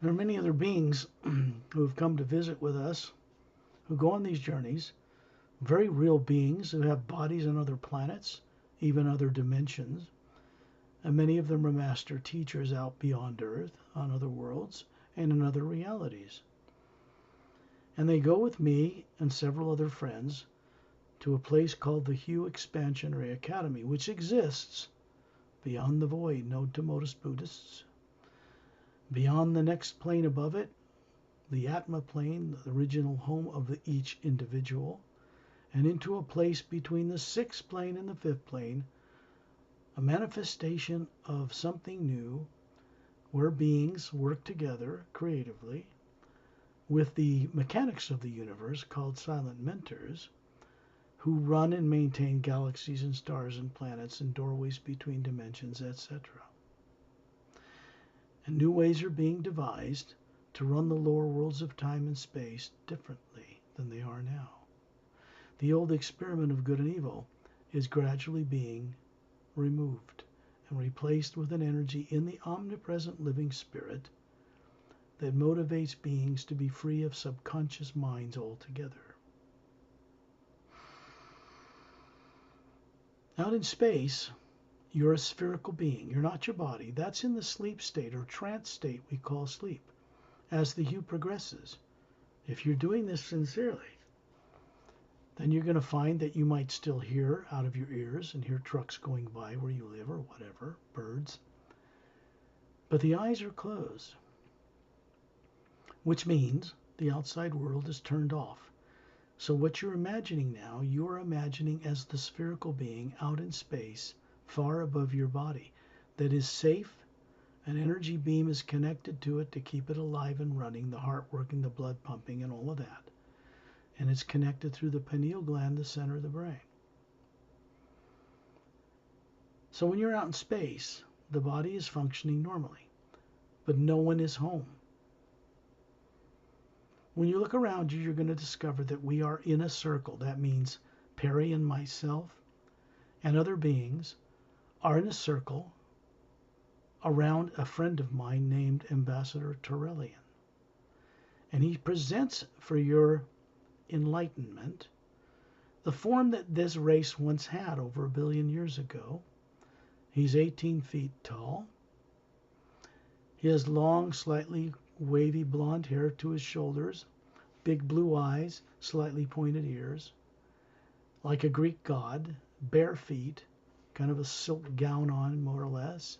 There are many other beings who have come to visit with us, who go on these journeys, very real beings who have bodies on other planets, even other dimensions. And many of them are master teachers out beyond Earth, on other worlds, and in other realities. And they go with me and several other friends to a place called the Hue Expansionary Academy, which exists beyond the void, known to most Buddhists. Beyond the next plane above it, the Atma Plane, the original home of each individual, and into a place between the sixth plane and the fifth plane, a manifestation of something new, where beings work together creatively with the mechanics of the universe called silent mentors, who run and maintain galaxies and stars and planets and doorways between dimensions, etc. And new ways are being devised to run the lower worlds of time and space differently than they are now. The old experiment of good and evil is gradually being removed and replaced with an energy in the omnipresent living spirit that motivates beings to be free of subconscious minds altogether. Out in space, you're a spherical being. You're not your body. That's in the sleep state or trance state we call sleep. As the hue progresses, if you're doing this sincerely, then you're going to find that you might still hear out of your ears and hear trucks going by where you live or whatever, birds. But the eyes are closed, which means the outside world is turned off. So what you're imagining now, you're imagining as the spherical being out in space, far above your body, that is safe. An energy beam is connected to it to keep it alive and running, the heart working, the blood pumping, and all of that. And it's connected through the pineal gland, the center of the brain. So when you're out in space, the body is functioning normally, but no one is home. When you look around you, you're going to discover that we are in a circle. That means Perry and myself and other beings are in a circle around a friend of mine named Ambassador Torellian. And he presents for your enlightenment the form that this race once had over 1 billion years ago. He's 18 feet tall. He has long, slightly wavy blonde hair to his shoulders, big blue eyes, slightly pointed ears, like a Greek god, bare feet, kind of a silk gown on, more or less.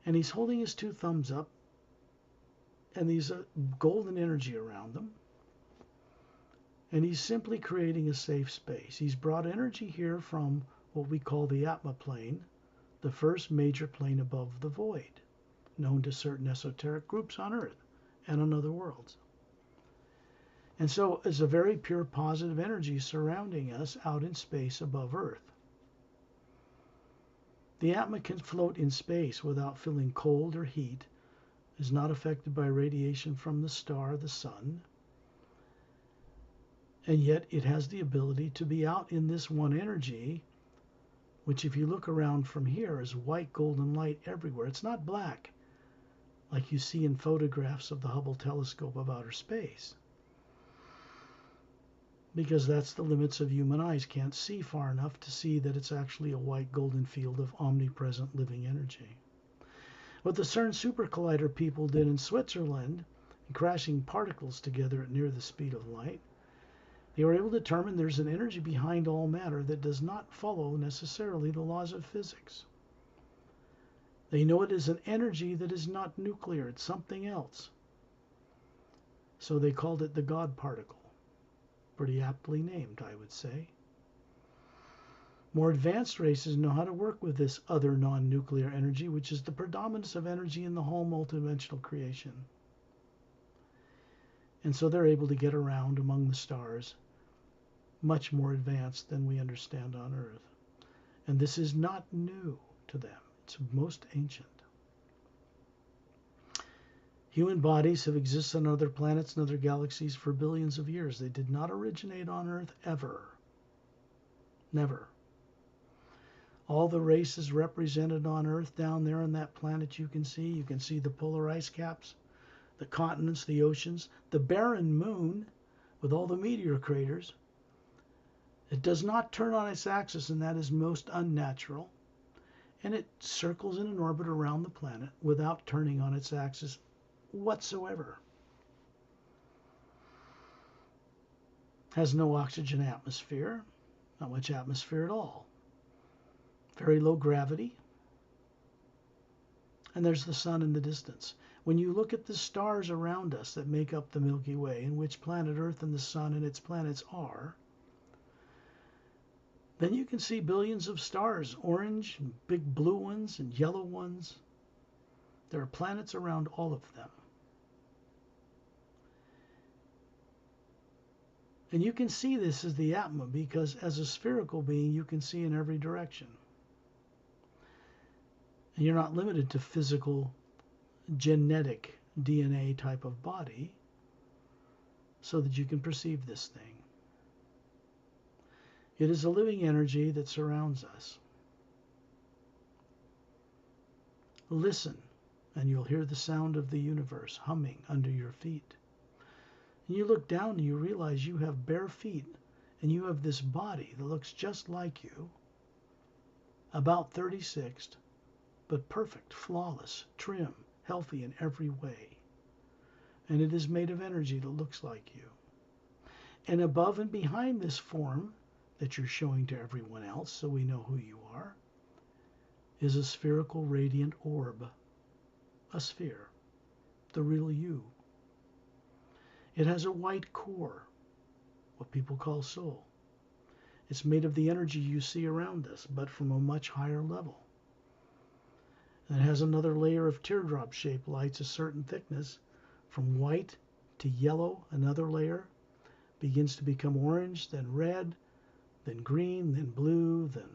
And he's holding his two thumbs up, and there's a golden energy around them. And he's simply creating a safe space. He's brought energy here from what we call the Atma Plane, the first major plane above the void, known to certain esoteric groups on Earth and on other worlds. And so it's a very pure positive energy surrounding us out in space above Earth. The Atma can float in space without feeling cold or heat, is not affected by radiation from the star, the sun, and yet it has the ability to be out in this one energy, which if you look around from here is white golden light everywhere. It's not black like you see in photographs of the Hubble telescope of outer space, because that's the limits of human eyes. Can't see far enough to see that it's actually a white golden field of omnipresent living energy. What the CERN Super Collider people did in Switzerland, crashing particles together at near the speed of light, they were able to determine there's an energy behind all matter that does not follow necessarily the laws of physics. They know it is an energy that is not nuclear, it's something else. So they called it the God particle. Pretty aptly named, I would say. More advanced races know how to work with this other non-nuclear energy, which is the predominance of energy in the whole multidimensional creation. And so they're able to get around among the stars much more advanced than we understand on Earth. And this is not new to them. It's most ancient. Human bodies have existed on other planets and other galaxies for billions of years. They did not originate on Earth ever. Never. All the races represented on Earth down there on that planet you can see the polar ice caps the continents, the oceans, the barren moon with all the meteor craters. It does not turn on its axis, and that is most unnatural. And it circles in an orbit around the planet without turning on its axis whatsoever. Has no oxygen atmosphere, not much atmosphere at all. Very low gravity. And there's the sun in the distance. When you look at the stars around us that make up the Milky Way, in which planet Earth and the sun and its planets are, then you can see billions of stars, orange, and big blue ones, and yellow ones. There are planets around all of them. And you can see this as the Atma because as a spherical being, you can see in every direction. And you're not limited to physical, genetic DNA type of body so that you can perceive this thing. It is a living energy that surrounds us. Listen, and you'll hear the sound of the universe humming under your feet. And you look down and you realize you have bare feet, and you have this body that looks just like you, about 36, but perfect, flawless, trim, healthy in every way. And it is made of energy that looks like you. And above and behind this form that you're showing to everyone else so we know who you are is a spherical radiant orb, a sphere, the real you. It has a white core, what people call soul. It's made of the energy you see around us, but from a much higher level. And it has another layer of teardrop-shaped lights a certain thickness, from white to yellow. Another layer begins to become orange, then red, then green, then blue, then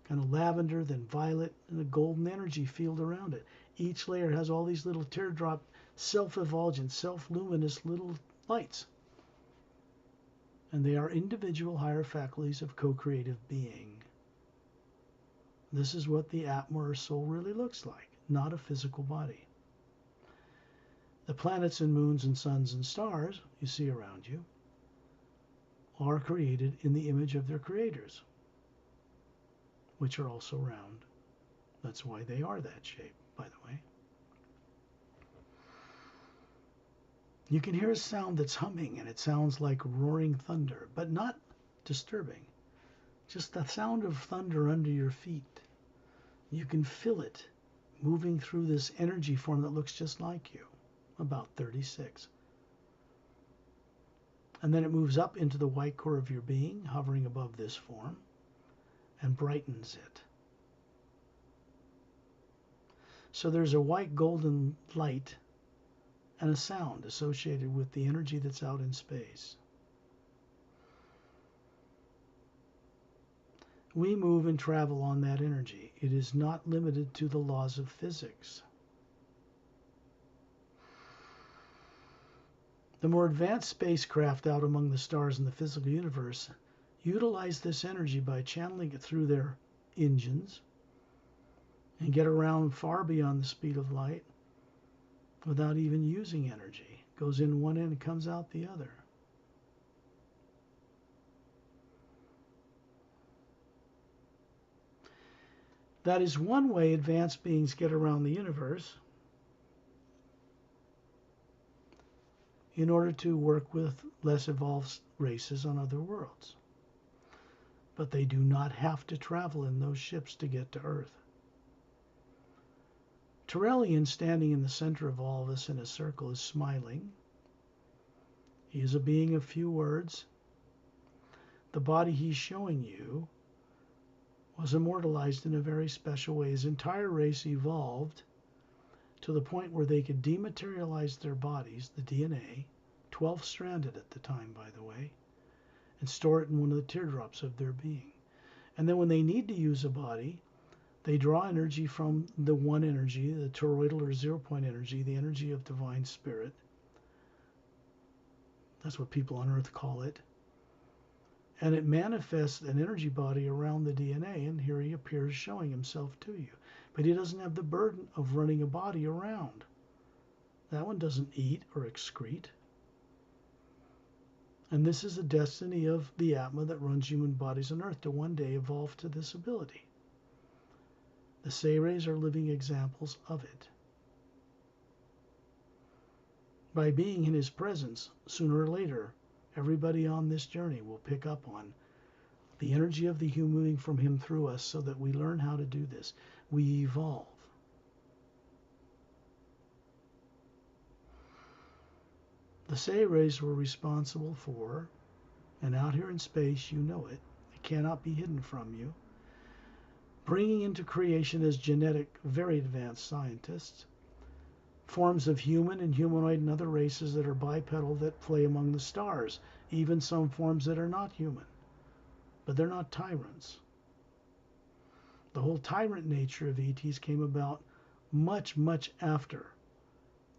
kind of lavender, then violet, and a golden energy field around it. Each layer has all these little teardrop, self-effulgent, self-luminous little lights. And they are individual higher faculties of co-creative being. This is what the Atma or soul really looks like, not a physical body. The planets and moons and suns and stars you see around you are created in the image of their creators, which are also round. That's why they are that shape, by the way. You can hear a sound that's humming, and it sounds like roaring thunder, but not disturbing. Just the sound of thunder under your feet. You can feel it moving through this energy form that looks just like you, about 36. And then it moves up into the white core of your being, hovering above this form, and brightens it. So there's a white golden light and a sound associated with the energy that's out in space. We move and travel on that energy. It is not limited to the laws of physics. The more advanced spacecraft out among the stars in the physical universe utilize this energy by channeling it through their engines and get around far beyond the speed of light without even using energy. It goes in one end and comes out the other. That is one way advanced beings get around the universe in order to work with less evolved races on other worlds. But they do not have to travel in those ships to get to Earth. Terrellian, standing in the center of all of us in a circle, is smiling. He is a being of few words. The body he's showing you was immortalized in a very special way. His entire race evolved to the point where they could dematerialize their bodies, the DNA, 12-stranded at the time, by the way, and store it in one of the teardrops of their being. And then when they need to use a body, they draw energy from the one energy, the toroidal or 0-point energy, the energy of divine spirit. That's what people on Earth call it. And it manifests an energy body around the DNA, and here he appears showing himself to you. But he doesn't have the burden of running a body around. That one doesn't eat or excrete. And this is the destiny of the Atma that runs human bodies on Earth, to one day evolve to this ability. The Seres are living examples of it. By being in his presence, sooner or later, everybody on this journey will pick up on the energy of the hue moving from him through us, so that we learn how to do this. We evolve. The Seres were responsible for, and out here in space, you know it, it cannot be hidden from you, bringing into creation as genetic, very advanced scientists, forms of human and humanoid and other races that are bipedal that play among the stars, even some forms that are not human, but they're not tyrants. The whole tyrant nature of ETs came about much, much after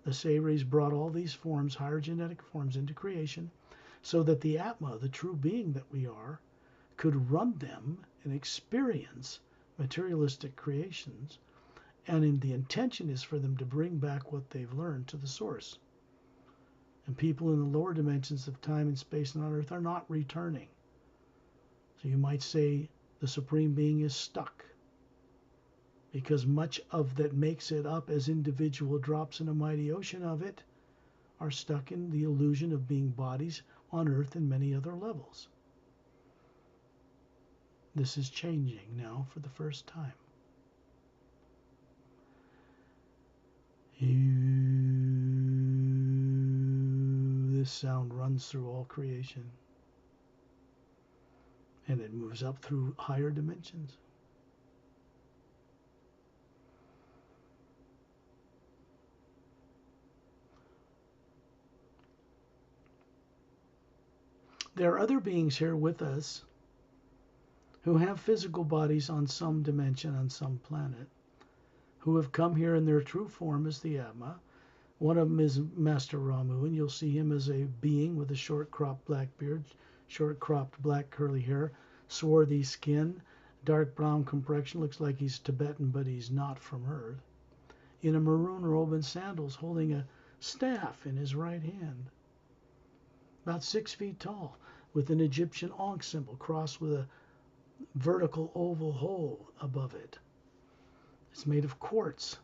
the Seres brought all these forms, higher genetic forms, into creation, so that the Atma, the true being that we are, could run them and experience materialistic creations. And the intention is for them to bring back what they've learned to the source. And people in the lower dimensions of time and space and on Earth are not returning. So you might say the Supreme Being is stuck, because much of that makes it up as individual drops in a mighty ocean of it are stuck in the illusion of being bodies on Earth and many other levels. This is changing now for the first time. This sound runs through all creation, and it moves up through higher dimensions. There are other beings here with us who have physical bodies on some dimension, on some planet, who have come here in their true form as the Atma. One of them is Master Ramu, and you'll see him as a being with a short cropped black beard, short cropped black curly hair, swarthy skin, dark brown complexion, looks like he's Tibetan, but he's not from Earth, in a maroon robe and sandals, holding a staff in his right hand, about 6 feet tall, with an Egyptian Ankh symbol crossed with a vertical oval hole above it. It's made of quartz,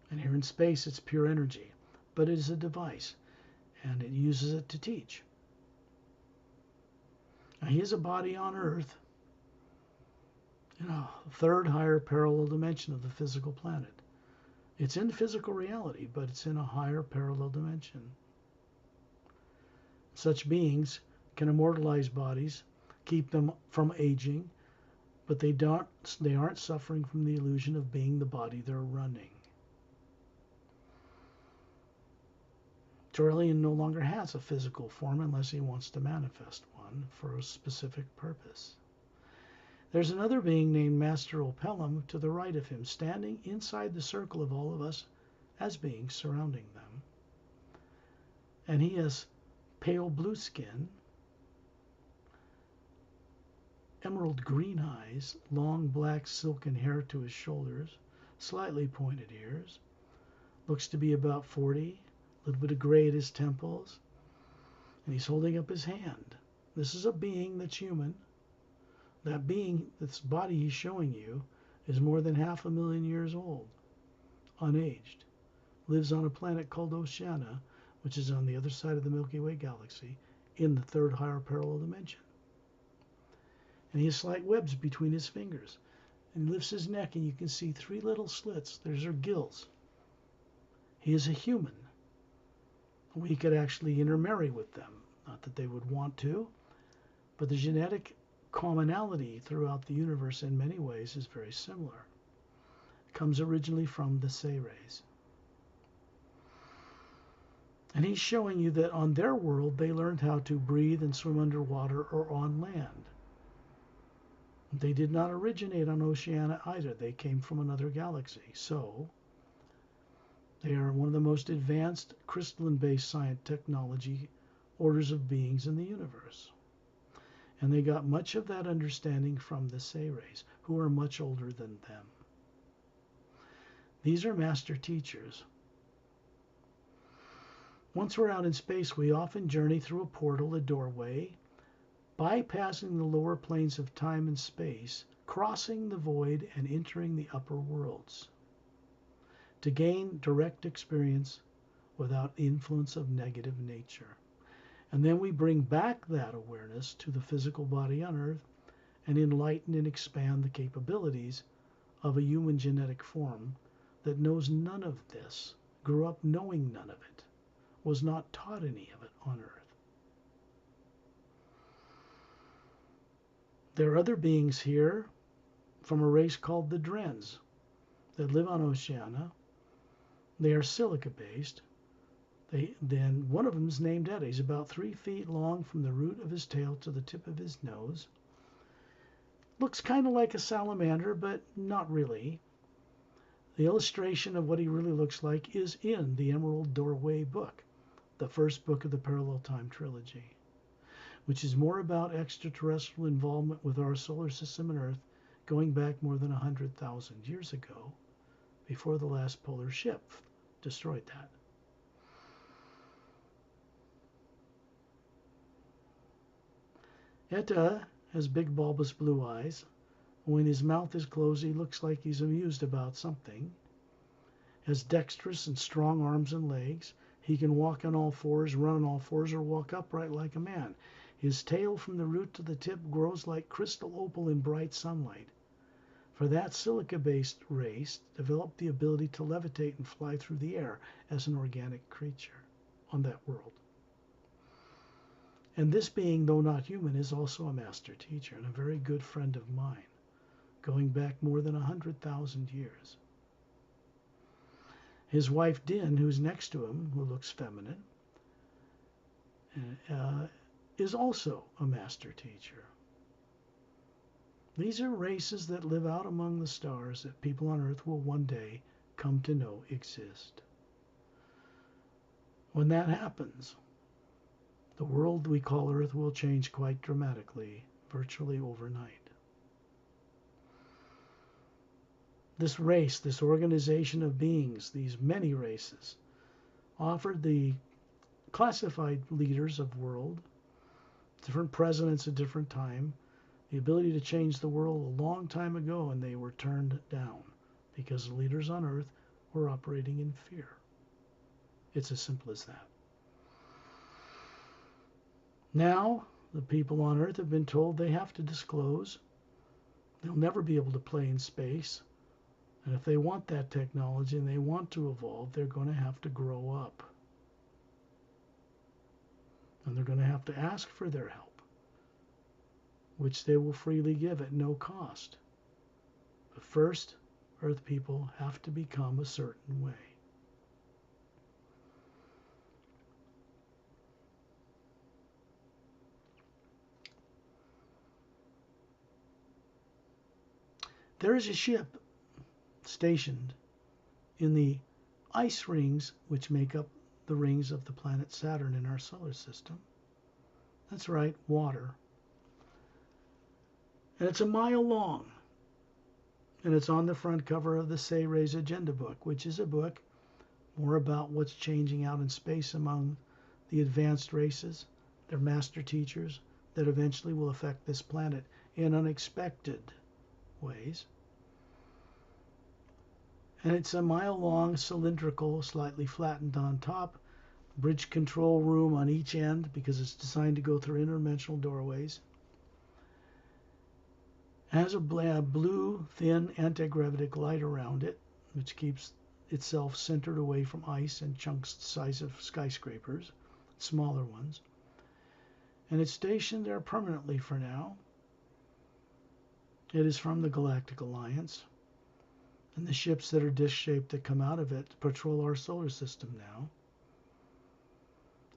and here in space it's pure energy, but it is a device, and it uses it to teach. Now, he is a body on Earth in a third higher parallel dimension of the physical planet. It's in physical reality, but it's in a higher parallel dimension. Such beings can immortalize bodies, keep them from aging, but they aren't suffering from the illusion of being the body they're running. Turelian no longer has a physical form unless he wants to manifest one for a specific purpose. There's another being named Master Opelum to the right of him, standing inside the circle of all of us as beings surrounding them. And he has pale blue skin, emerald green eyes, long black silken hair to his shoulders, slightly pointed ears, looks to be about 40, a little bit of gray at his temples, and he's holding up his hand. This is a being that's human. That being, this body he's showing you, is more than 500,000 years old, unaged, lives on a planet called Oceania, which is on the other side of the Milky Way galaxy, in the third higher parallel dimension. And he has slight webs between his fingers. And he lifts his neck, and you can see 3 little slits. There's her gills. He is a human. We could actually intermarry with them. Not that they would want to, but the genetic commonality throughout the universe in many ways is very similar. It comes originally from the Seres. And he's showing you that on their world, they learned how to breathe and swim underwater or on land. They did not originate on Oceania either. They came from another galaxy. So they are one of the most advanced crystalline-based science technology orders of beings in the universe. And they got much of that understanding from the Seres, who are much older than them. These are master teachers. Once we're out in space, we often journey through a portal, a doorway, bypassing the lower planes of time and space, crossing the void and entering the upper worlds to gain direct experience without influence of negative nature. And then we bring back that awareness to the physical body on Earth and enlighten and expand the capabilities of a human genetic form that knows none of this, grew up knowing none of it, was not taught any of it on Earth. There are other beings here from a race called the Drens that live on Oceania. They are silica-based. Then one of them is named Eddie. He's about 3 feet long from the root of his tail to the tip of his nose. Looks kind of like a salamander, but not really. The illustration of what he really looks like is in the Emerald Doorway book, the first book of the Parallel Time Trilogy, which is more about extraterrestrial involvement with our solar system and Earth going back more than 100,000 years ago, before the last polar shift destroyed that. Etta has big bulbous blue eyes. When his mouth is closed, he looks like he's amused about something. Has dexterous and strong arms and legs. He can walk on all fours, run on all fours, or walk upright like a man. His tail from the root to the tip grows like crystal opal in bright sunlight. For that silica-based race developed the ability to levitate and fly through the air as an organic creature on that world. And this being, though not human, is also a master teacher and a very good friend of mine, going back more than 100,000 years. His wife Din, who's next to him, who looks feminine, is also a master teacher. These are races that live out among the stars that people on Earth will one day come to know exist. When that happens, the world we call Earth will change quite dramatically, virtually overnight. This race, this organization of beings, these many races, offered the classified leaders of the world, different presidents at different time, the ability to change the world a long time ago, and they were turned down because the leaders on Earth were operating in fear. It's as simple as that. Now, the people on Earth have been told they have to disclose. They'll never be able to play in space. And if they want that technology and they want to evolve, they're going to have to grow up. And they're going to have to ask for their help, which they will freely give at no cost. But first, Earth people have to become a certain way. There is a ship stationed in the ice rings which make up the rings of the planet Saturn in our solar system. That's right, water. And it's a mile long. And it's on the front cover of the Say Ray's Agenda book, which is a book more about what's changing out in space among the advanced races, their master teachers, that eventually will affect this planet in unexpected ways. And it's a mile long, cylindrical, slightly flattened on top, bridge control room on each end because it's designed to go through interdimensional doorways. It has a blue, thin anti-gravitic light around it, which keeps itself centered away from ice and chunks the size of skyscrapers, smaller ones. And it's stationed there permanently for now. It is from the Galactic Alliance. And the ships that are disc-shaped that come out of it patrol our solar system now.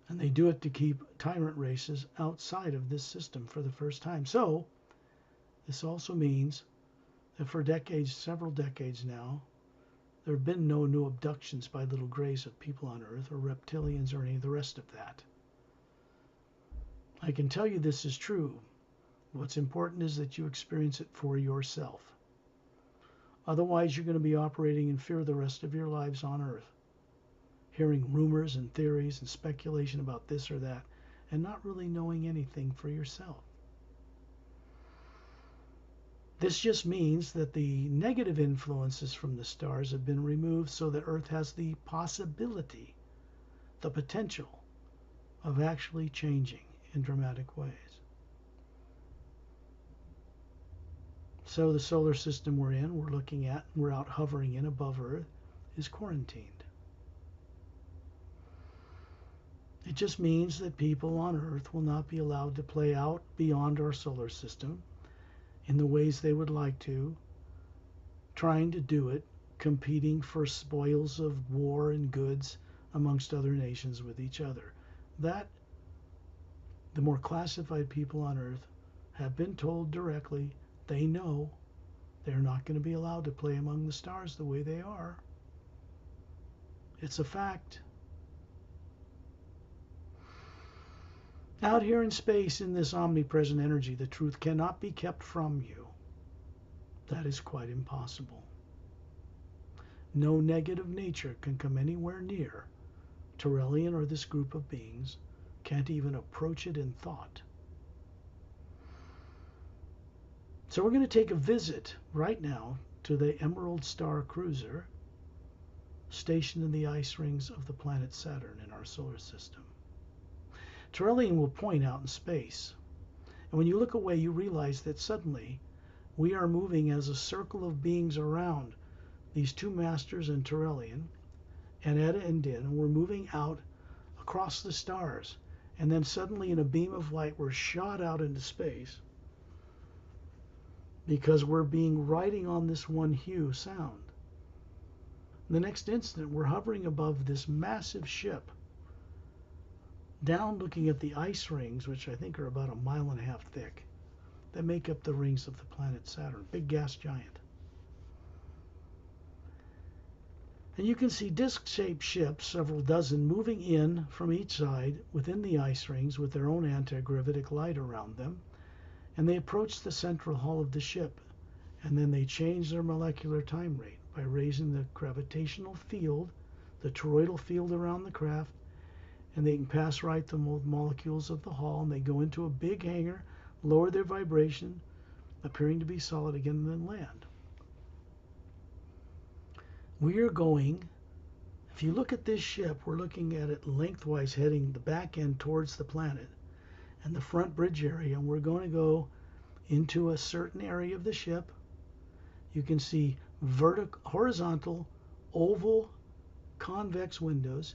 And they do it to keep tyrant races outside of this system for the first time. So, this also means that for decades, several decades now, there have been no new abductions by little grays of people on Earth or reptilians or any of the rest of that. I can tell you this is true. What's important is that you experience it for yourself. Otherwise, you're going to be operating in fear the rest of your lives on Earth. hearing rumors and theories and speculation about this or that, and not really knowing anything for yourself. This just means that the negative influences from the stars have been removed so that Earth has the possibility, the potential of actually changing in dramatic ways. So the solar system we're in, we're looking at, we're out hovering in above Earth, is quarantined. It just means that people on Earth will not be allowed to play out beyond our solar system in the ways they would like to, trying to do it, competing for spoils of war and goods amongst other nations with each other. That, the more classified people on Earth have been told directly, they know they're not going to be allowed to play among the stars the way they are. It's a fact. Out here in space, in this omnipresent energy, the truth cannot be kept from you. That is quite impossible. No negative nature can come anywhere near Tyrellian or this group of beings, can't even approach it in thought. So we're going to take a visit right now to the Emerald Star Cruiser stationed in the ice rings of the planet Saturn in our solar system. Tyrellian will point out in space, and when you look away you realize that suddenly we are moving as a circle of beings around these two masters in Tyrellian, and Etta and Din, and we're moving out across the stars, and then suddenly in a beam of light we're shot out into space because we're riding on this one hue sound. The next instant we're hovering above this massive ship, down looking at the ice rings, which I think are about 1.5 miles thick, that make up the rings of the planet Saturn, big gas giant. And you can see disc-shaped ships, several dozen, moving in from each side within the ice rings with their own anti-gravitic light around them. And they approach the central hull of the ship, and then they change their molecular time rate by raising the gravitational field, the toroidal field around the craft, and they can pass right the molecules of the hull, and they go into a big hangar, lower their vibration, appearing to be solid again, and then land. We are going, if you look at this ship, we're looking at it lengthwise heading the back end towards the planet and the front bridge area, and we're going to go into a certain area of the ship. You can see horizontal, oval, convex windows,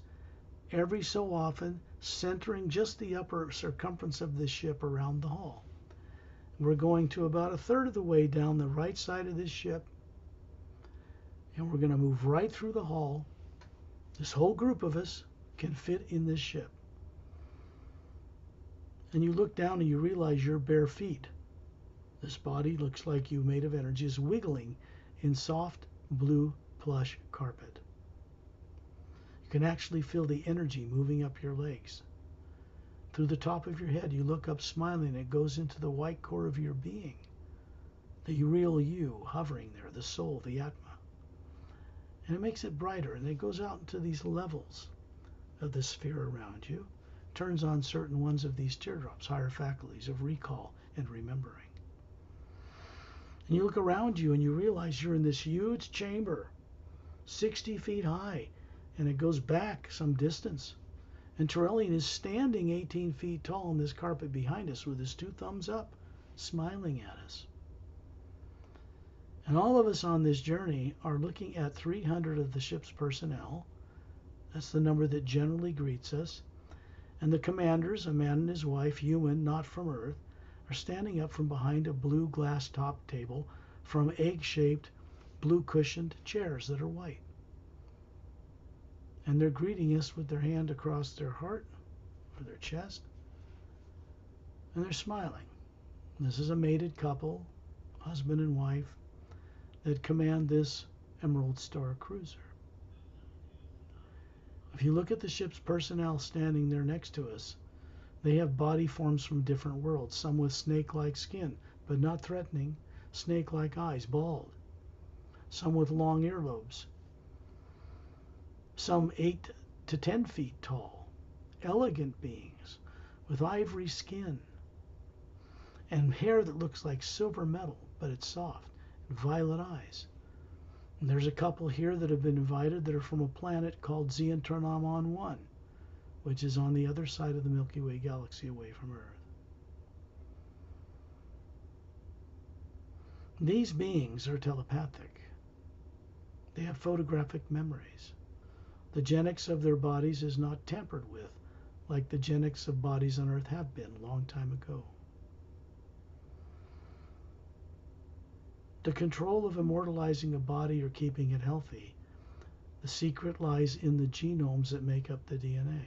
every so often centering just the upper circumference of the ship around the hull. We're going to about 1/3 of the way down the right side of this ship, and we're going to move right through the hull. This whole group of us can fit in this ship. And you look down and you realize your bare feet. This body looks like you made of energy is wiggling in soft blue plush carpet. You can actually feel the energy moving up your legs. Through the top of your head, you look up smiling. It goes into the white core of your being. The real you hovering there, the soul, the Atma. And it makes it brighter, and it goes out into these levels of the sphere around you, turns on certain ones of these teardrops, higher faculties of recall and remembering. And you look around you and you realize you're in this huge chamber, 60 feet high, and it goes back some distance. And Tyrellian is standing 18 feet tall on this carpet behind us with his 2 thumbs up, smiling at us. And all of us on this journey are looking at 300 of the ship's personnel. That's the number that generally greets us. And the commanders, a man and his wife, human, not from Earth, are standing up from behind a blue glass top table from egg-shaped, blue-cushioned chairs that are white. And they're greeting us with their hand across their heart or their chest. And they're smiling. This is a mated couple, husband and wife, that command this Emerald Star Cruiser. If you look at the ship's personnel standing there next to us, they have body forms from different worlds, some with snake-like skin, but not threatening, snake-like eyes, bald. Some with long earlobes. Some 8 to 10 feet tall, elegant beings with ivory skin and hair that looks like silver metal, but it's soft, and violet eyes. And there's a couple here that have been invited that are from a planet called Zeolite 1, which is on the other side of the Milky Way galaxy away from Earth. These beings are telepathic. They have photographic memories. The genetics of their bodies is not tampered with like the genetics of bodies on Earth have been a long time ago. The control of immortalizing a body or keeping it healthy, the secret lies in the genomes that make up the DNA.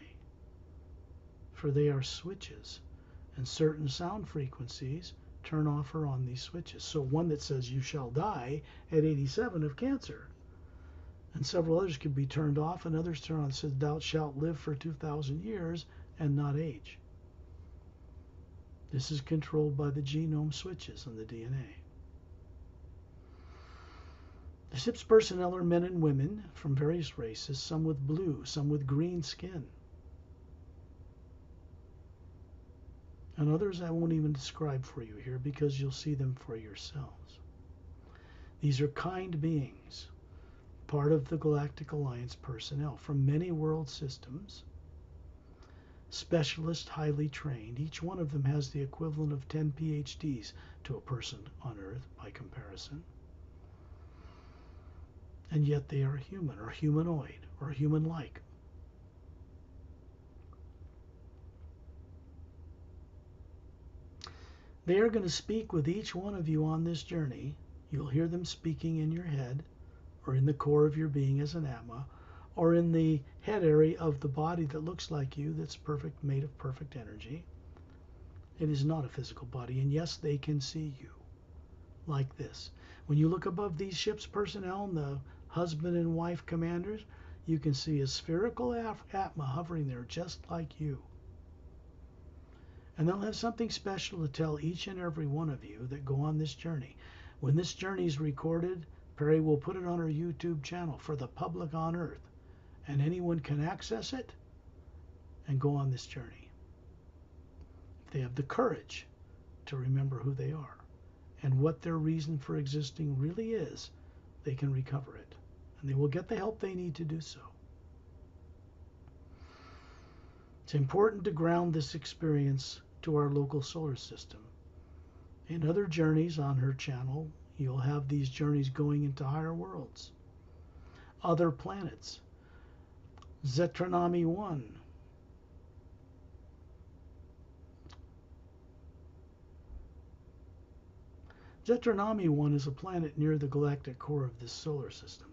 For they are switches, and certain sound frequencies turn off or on these switches. So one that says you shall die at 87 of cancer, and several others could be turned off, and others turn on and says thou shalt live for 2,000 years and not age. This is controlled by the genome switches on the DNA. The ship's personnel are men and women from various races, some with blue, some with green skin. And others I won't even describe for you here because you'll see them for yourselves. These are kind beings, part of the Galactic Alliance personnel from many world systems, specialists highly trained. Each one of them has the equivalent of 10 PhDs to a person on Earth by comparison. And yet they are human or humanoid or human-like. They are going to speak with each one of you on this journey. You'll hear them speaking in your head or in the core of your being as an Atma, or in the head area of the body that looks like you, that's perfect, made of perfect energy. It is not a physical body, and yes, they can see you like this. When you look above these ship's personnel and the husband and wife commanders, you can see a spherical Atma hovering there just like you. And they'll have something special to tell each and every one of you that go on this journey. When this journey is recorded, Perry will put it on her YouTube channel for the public on Earth, and anyone can access it and go on this journey. If they have the courage to remember who they are and what their reason for existing really is, they can recover it, and they will get the help they need to do so. It's important to ground this experience to our local solar system. In other journeys on her channel, you'll have these journeys going into higher worlds, other planets. Zeolite 1. Zeolite 1 is a planet near the galactic core of this solar system.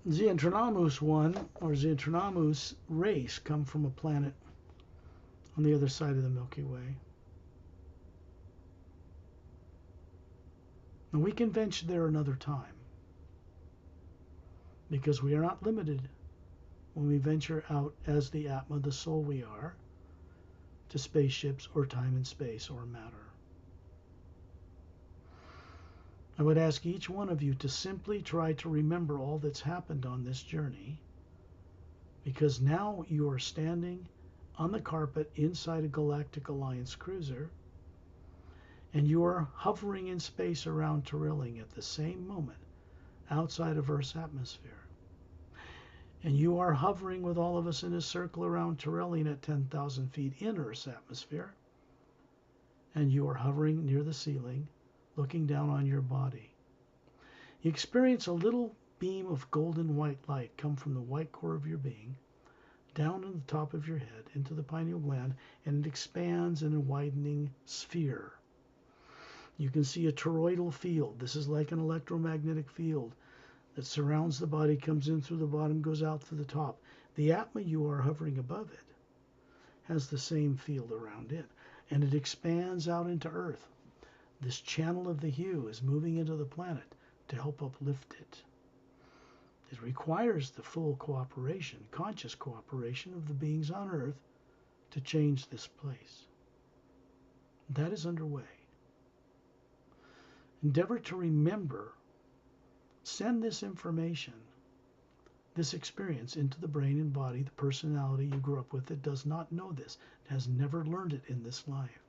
Zeolite 1 or Zeolite race come from a planet on the other side of the Milky Way. And we can venture there another time, because we are not limited when we venture out as the Atma, the soul we are, to spaceships or time and space or matter. I would ask each one of you to simply try to remember all that's happened on this journey, because now you are standing on the carpet inside a Galactic Alliance cruiser, and you are hovering in space around Trilling at the same moment outside of Earth's atmosphere. And you are hovering with all of us in a circle around Trilling at 10,000 feet in Earth's atmosphere, and you are hovering near the ceiling, looking down on your body. You experience a little beam of golden white light come from the white core of your being, down in the top of your head, into the pineal gland, and it expands in a widening sphere. You can see a toroidal field. This is like an electromagnetic field that surrounds the body, comes in through the bottom, goes out through the top. The Atma you are hovering above it has the same field around it, and it expands out into Earth. This channel of the hue is moving into the planet to help uplift it. It requires the full cooperation, conscious cooperation of the beings on Earth to change this place. That is underway. Endeavor to remember, send this information, this experience into the brain and body, the personality you grew up with that does not know this, has never learned it in this life.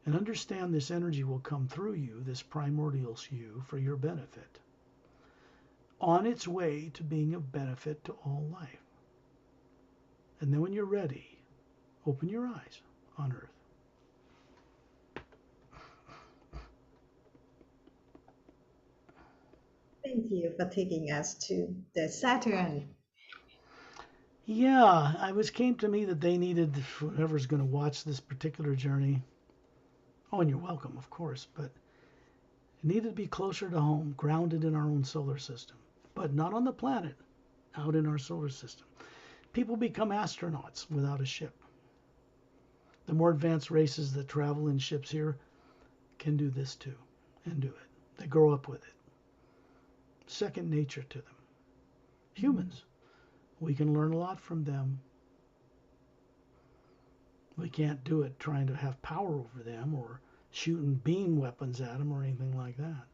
And understand this energy will come through you, this primordial you, for your benefit, on its way to being of benefit to all life. And then when you're ready, open your eyes on Earth. Thank you for taking us to the Saturn. Yeah, came to me that they needed, whoever's going to watch this particular journey, oh, and you're welcome, of course, but it needed to be closer to home, grounded in our own solar system, but not on the planet, out in our solar system. People become astronauts without a ship. The more advanced races that travel in ships here can do this too, and do it. They grow up with it. Second nature to them. Humans, we can learn a lot from them. We can't do it trying to have power over them or shooting beam weapons at them or anything like that.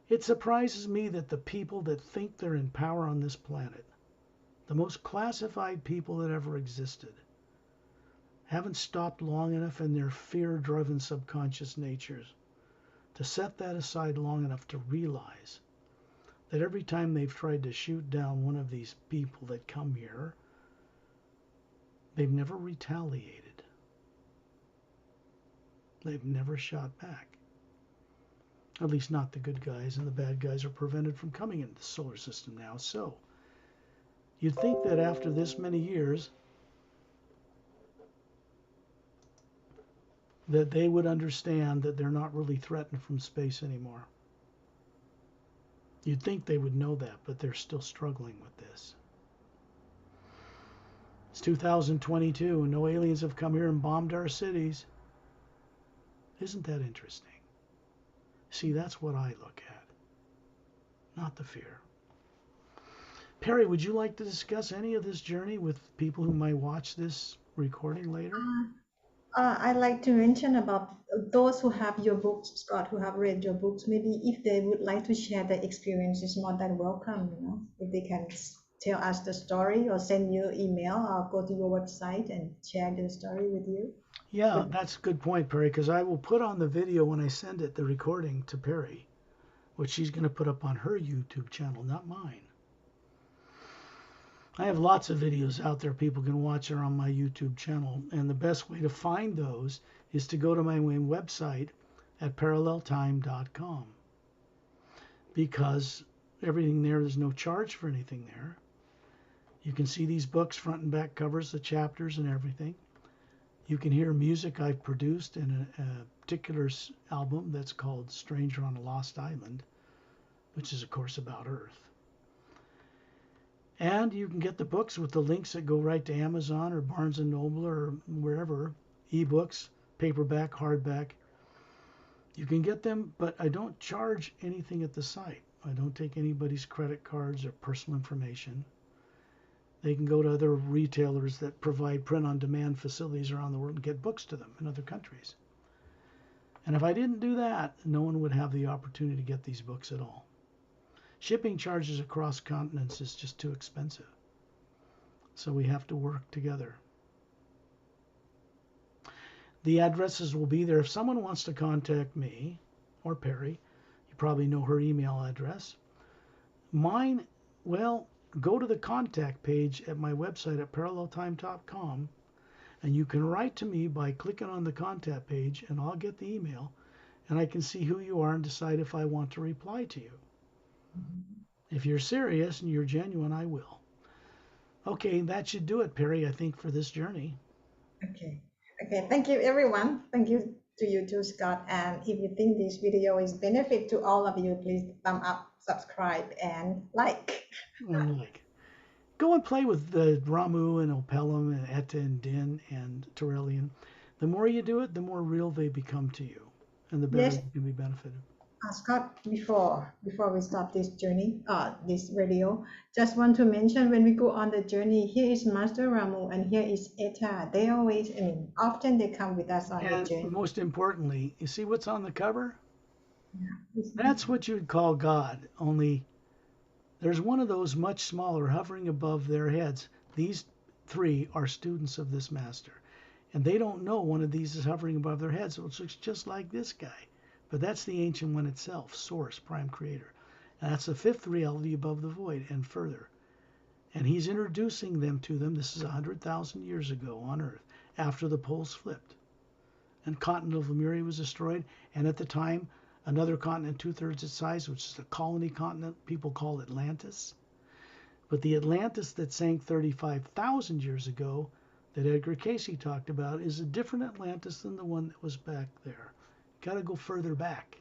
It surprises me that the people that think they're in power on this planet, the most classified people that ever existed, haven't stopped long enough in their fear-driven subconscious natures to set that aside long enough to realize that every time they've tried to shoot down one of these people that come here, they've never retaliated. They've never shot back. At least not the good guys, and the bad guys are prevented from coming into the solar system now. So, you'd think that after this many years, that they would understand that they're not really threatened from space anymore. You'd think they would know that, but they're still struggling with this. It's 2022, and no aliens have come here and bombed our cities. Isn't that interesting? See, that's what I look at, not the fear. Perry, would you like to discuss any of this journey with people who might watch this recording later? I'd like to mention about those who have your books, Scott, who have read your books. Maybe if they would like to share their experience, it's more than welcome. If they can tell us the story or send you email or go to your website and share the story with you. Yeah, that's a good point, Perry, because I will put on the video when I send it, the recording to Perry, which she's going to put up on her YouTube channel, not mine. I have lots of videos out there people can watch are on my YouTube channel, and the best way to find those is to go to my main website at paralleltime.com, because everything there's no charge for anything there. You can see these books, front and back covers, the chapters and everything. You can hear music I've produced in a particular album that's called Stranger on a Lost Island, which is, of course, about Earth. And you can get the books with the links that go right to Amazon or Barnes & Noble or wherever, ebooks, paperback, hardback. You can get them, but I don't charge anything at the site. I don't take anybody's credit cards or personal information. They can go to other retailers that provide print-on-demand facilities around the world and get books to them in other countries. And if I didn't do that, no one would have the opportunity to get these books at all. Shipping charges across continents is just too expensive. So we have to work together. The addresses will be there. If someone wants to contact me or Perry, you probably know her email address. Mine, well, go to the contact page at my website at paralleltime.com, and you can write to me by clicking on the contact page, and I'll get the email, and I can see who you are and decide if I want to reply to you. If you're serious and you're genuine, I will. Okay, that should do it, Perry, I think, for this journey. Okay. Thank you, everyone. Thank you to you too, Scott. And if you think this video is benefit to all of you, please thumb up, subscribe, and like. Go and play with the Ramu and Opelum and Etta and Din and Torellian. The more you do it, the more real they become to you, and the better you can be benefited. Scott, before we start this journey, this radio, just want to mention when we go on the journey, here is Master Ramu and here is Eta. They always, I mean, often they come with us on the And journey. most importantly, you see what's on the cover? Yeah. That's what you'd call God, only there's one of those much smaller hovering above their heads. These three are students of this master, and they don't know one of these is hovering above their heads. So it looks just like this guy. But that's the Ancient One itself, Source, Prime Creator. And that's the fifth reality above the void and further. And he's introducing them to them. This is 100,000 years ago on Earth, after the poles flipped. And continent of Lemuria was destroyed. And at the time, another continent two-thirds its size, which is a colony continent, people call Atlantis. But the Atlantis that sank 35,000 years ago, that Edgar Cayce talked about, is a different Atlantis than the one that was back there. Got to go further back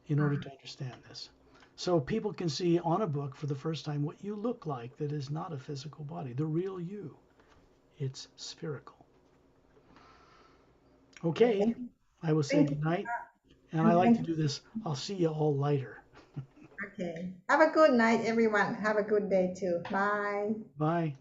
in order to understand this. So people can see on a book for the first time what you look like that is not a physical body, the real you. It's spherical. Okay, Thank, I will say thank you. goodnight, and I And like thank to you. do this. I'll see you all later. Okay. Have a good night, everyone. Have a good day too. Bye. Bye.